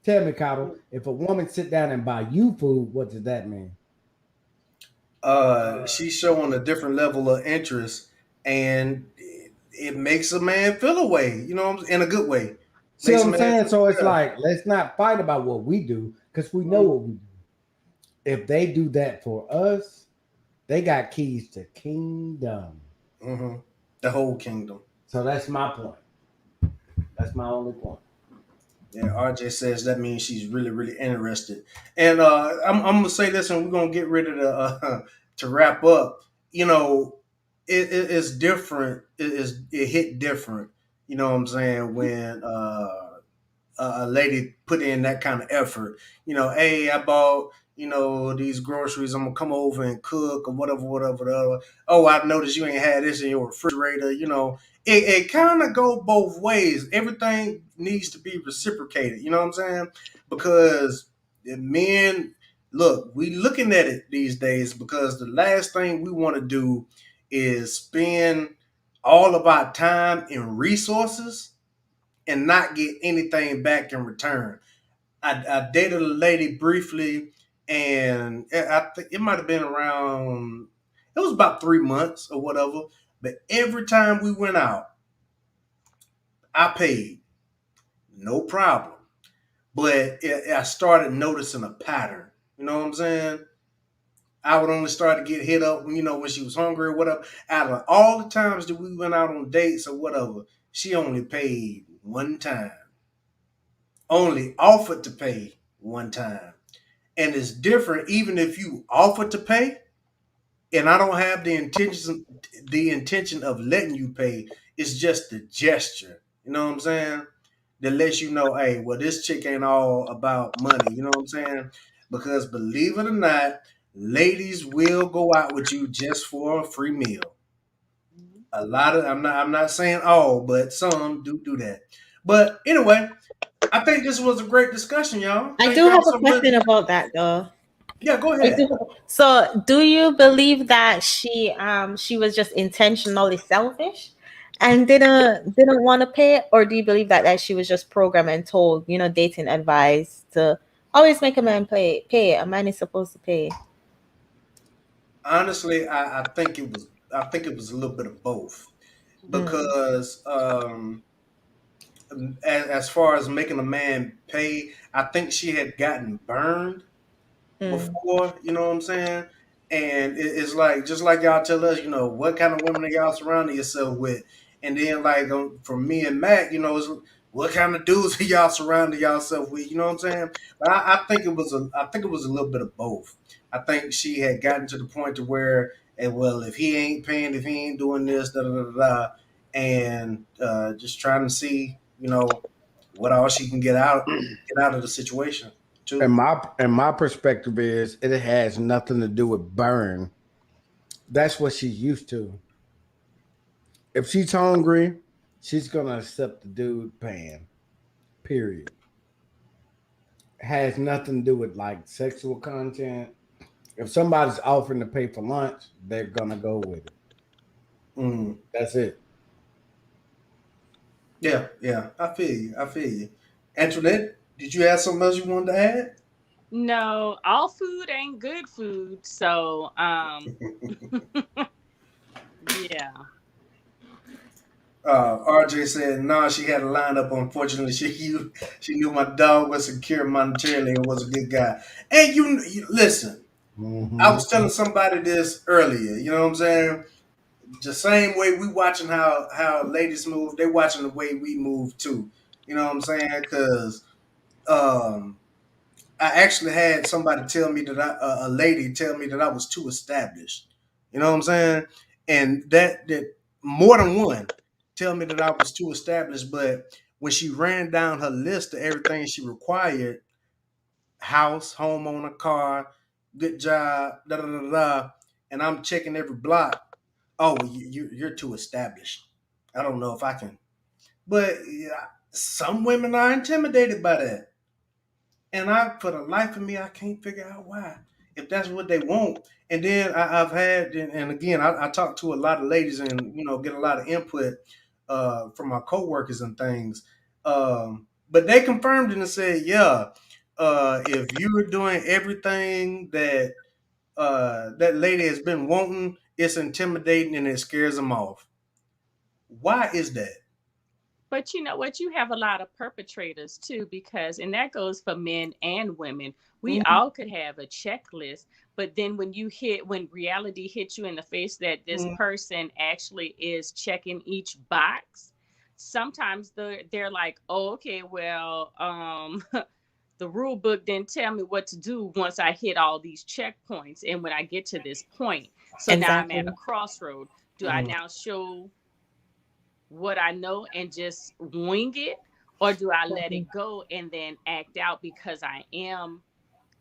Tell me, Cottle, if a woman sit down and buy you food, what does that mean? She's showing a different level of interest, and it makes a man feel a way. You know, in a good way. See what Makes a I'm man saying? So it's feel like, let's not fight about what we do because we know yeah. what we do. If they do that for us, they got keys to kingdom. Mm-hmm. The whole kingdom. So that's my point. That's my only point. Yeah, RJ says that means she's really, really interested. And I'm gonna say this, and we're gonna get rid of the to wrap up. You know, it's different. It hit different. You know what I'm saying when a lady put in that kind of effort. You know, hey, I bought these groceries. I'm gonna come over and cook or whatever, whatever, whatever. Oh, I noticed you ain't had this in your refrigerator. You know, it kind of go both ways. Everything needs to be reciprocated. You know what I'm saying? Because the men, look, we looking at it these days because the last thing we want to do is spend all of our time and resources and not get anything back in return. I dated a lady briefly, and I think it might have been around. It was about 3 months or whatever. But every time we went out, I paid, no problem. but I started noticing a pattern. You know what I'm saying? I would only start to get hit up when when she was hungry or whatever. Out of all the times that we went out on dates or whatever, she only paid one time. Only offered to pay one time. And it's different even if you offer to pay and I don't have the intention of letting you pay. It's just the gesture. You know what I'm saying? That lets you know, hey, well, this chick ain't all about money. You know what I'm saying? Because believe it or not, ladies will go out with you just for a free meal. A lot of I'm not saying all, but some do that. But anyway, I think this was a great discussion, y'all. I Thank do y'all have a so much. question about that though. Yeah, go I ahead. do. So, do you believe that she was just intentionally selfish and didn't want to pay, or do you believe that she was just programmed and told, dating advice to always make a man pay? A man is supposed to pay. Honestly, I think it was a little bit of both Mm, because as far as making a man pay, I think she had gotten burned mm. before, you know what I'm saying? And it's like just like y'all tell us, what kind of women are y'all surrounding yourself with? And then like for me and Matt, it's what kind of dudes are y'all surrounding yourself with? You know what I'm saying? But I think it was a little bit of both. I think she had gotten to the point to where, well, if he ain't paying, if he ain't doing this, da da da da, and just trying to see, what all she can get out of the situation And too. my perspective is it has nothing to do with burn. That's what she's used to. If she's hungry, she's gonna accept the dude paying. Period. Has nothing to do with like sexual content. If somebody's offering to pay for lunch, they're gonna go with it. Mm. That's it. Yeah, yeah, I feel you. I feel you. Antoinette, did you have something else you wanted to add? No, all food ain't good food. So, yeah. RJ said, "No, she had a lineup. Unfortunately, she knew my dog was secure monetarily and was a good guy." And you listen. I Hmm. was telling somebody this earlier. You know what I'm saying? The same way we watching how ladies move, they watching the way we move too. You know what I'm saying? Because um, I actually had somebody tell me that a lady tell me that I was too established. You know what I'm saying? And that more than one tell me that I was too established. But when she ran down her list of everything she required, house, homeowner, car, good job, da da da da, and I'm checking every block. Oh, well, you're too established. I don't know if I can. But yeah, some women are intimidated by that. And for the life of me, I can't figure out why. If that's what they want. And then I've had, and again, I talk to a lot of ladies and, get a lot of input from my coworkers and things. But they confirmed it and said, yeah, if you're doing everything that that lady has been wanting, it's intimidating and it scares them off. Why is that? But you know what? You have a lot of perpetrators too, because, and that goes for men and women. We Mm-hmm, all could have a checklist, but then when reality hits you in the face that this mm-hmm, person actually is checking each box, sometimes they're like, oh, okay, well, the rule book didn't tell me what to do once I hit all these checkpoints. And when I get to this point, so now I'm at a Exactly. crossroad. Do I mm-hmm. now show what I know and just wing it? Or do I let it go and then act out because I am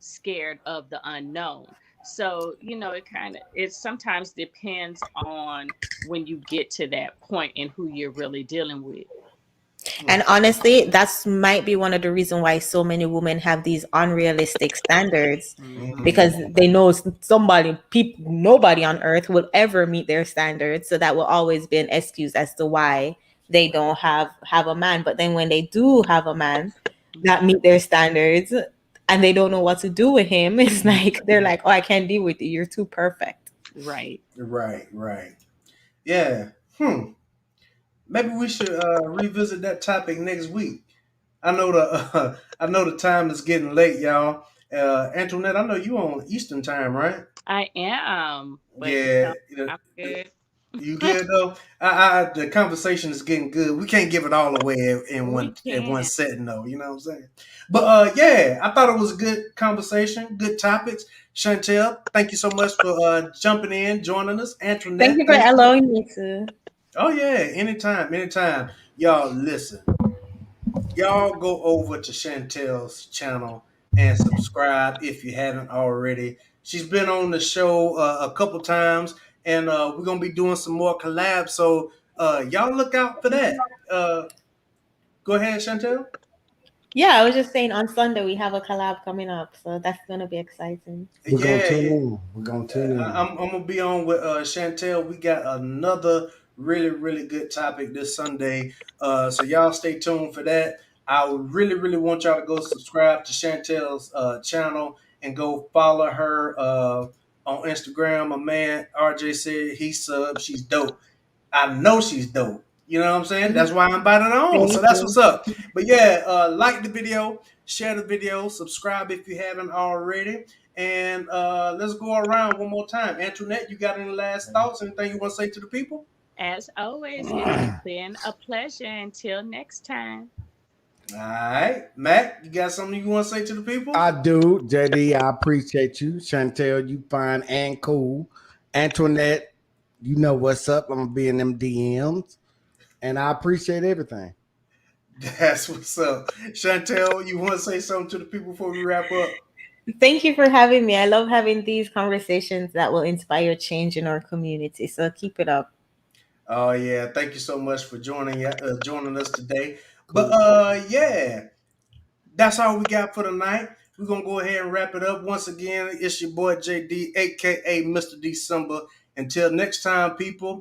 scared of the unknown? So, it sometimes depends on when you get to that point and who you're really dealing with. And honestly, that's might be one of the reasons why so many women have these unrealistic standards, Hmm. Mm-hmm. because they know somebody, people, nobody on earth will ever meet their standards. So that will always be an excuse as to why they don't have a man. But then when they do have a man that meet their standards and they don't know what to do with him, it's like they're like, "Oh, I can't deal with you. You're too perfect." Right. Right, right. Yeah. Maybe we should revisit that topic next week. I know the I know the time is getting late, y'all. Antoinette, I know you on Eastern time, right? I am, but Yeah, I'm good. you good though. The conversation is getting good. We can't give it all away We in one can. setting though. You know what I'm saying? But yeah, I thought it was a good conversation, good topics. Chantel, thank you so much for jumping in, joining us. Thank Antoinette, you for thank you. allowing me to. Oh yeah, anytime, anytime. Y'all listen. Y'all go over to Chantel's channel and subscribe if you haven't already. She's been on the show a couple times, and we're gonna be doing some more collabs. So y'all look out for that. Go ahead, Chantel. Yeah, I was just saying on Sunday we have a collab coming up, so that's gonna be exciting. We're gonna Yeah, tune yeah. in. We're gonna tune in. I'm gonna be on with Chantel. We got another really good topic this Sunday. So y'all stay tuned for that. I would really want y'all to go subscribe to Chantel's channel and go follow her on Instagram. My man RJ said he subbed. She's dope. I know she's dope. You know what I'm saying? That's why I'm inviting her on. So Thank that's what's you. up. But yeah, like the video, share the video, subscribe if you haven't already. And let's go around one more time. Antoinette, you got any last thoughts? Anything you want to say to the people? As always, it's been a pleasure. Until next time. All right. Mac, you got something you want to say to the people? I do, JD. I appreciate you, Chantel. You fine and cool. Antoinette, you know what's up. I'm gonna be in them DMs, and I appreciate everything. That's what's up. Chantel, you want to say something to the people before we wrap up? Thank you for having me. I love having these conversations that will inspire change in our community. So keep it up. Oh yeah, thank you so much for joining us today. But Cool. yeah, that's all we got for tonight. We're gonna go ahead and wrap it up. Once again, it's your boy JD, aka Mr. December. Until next time, people,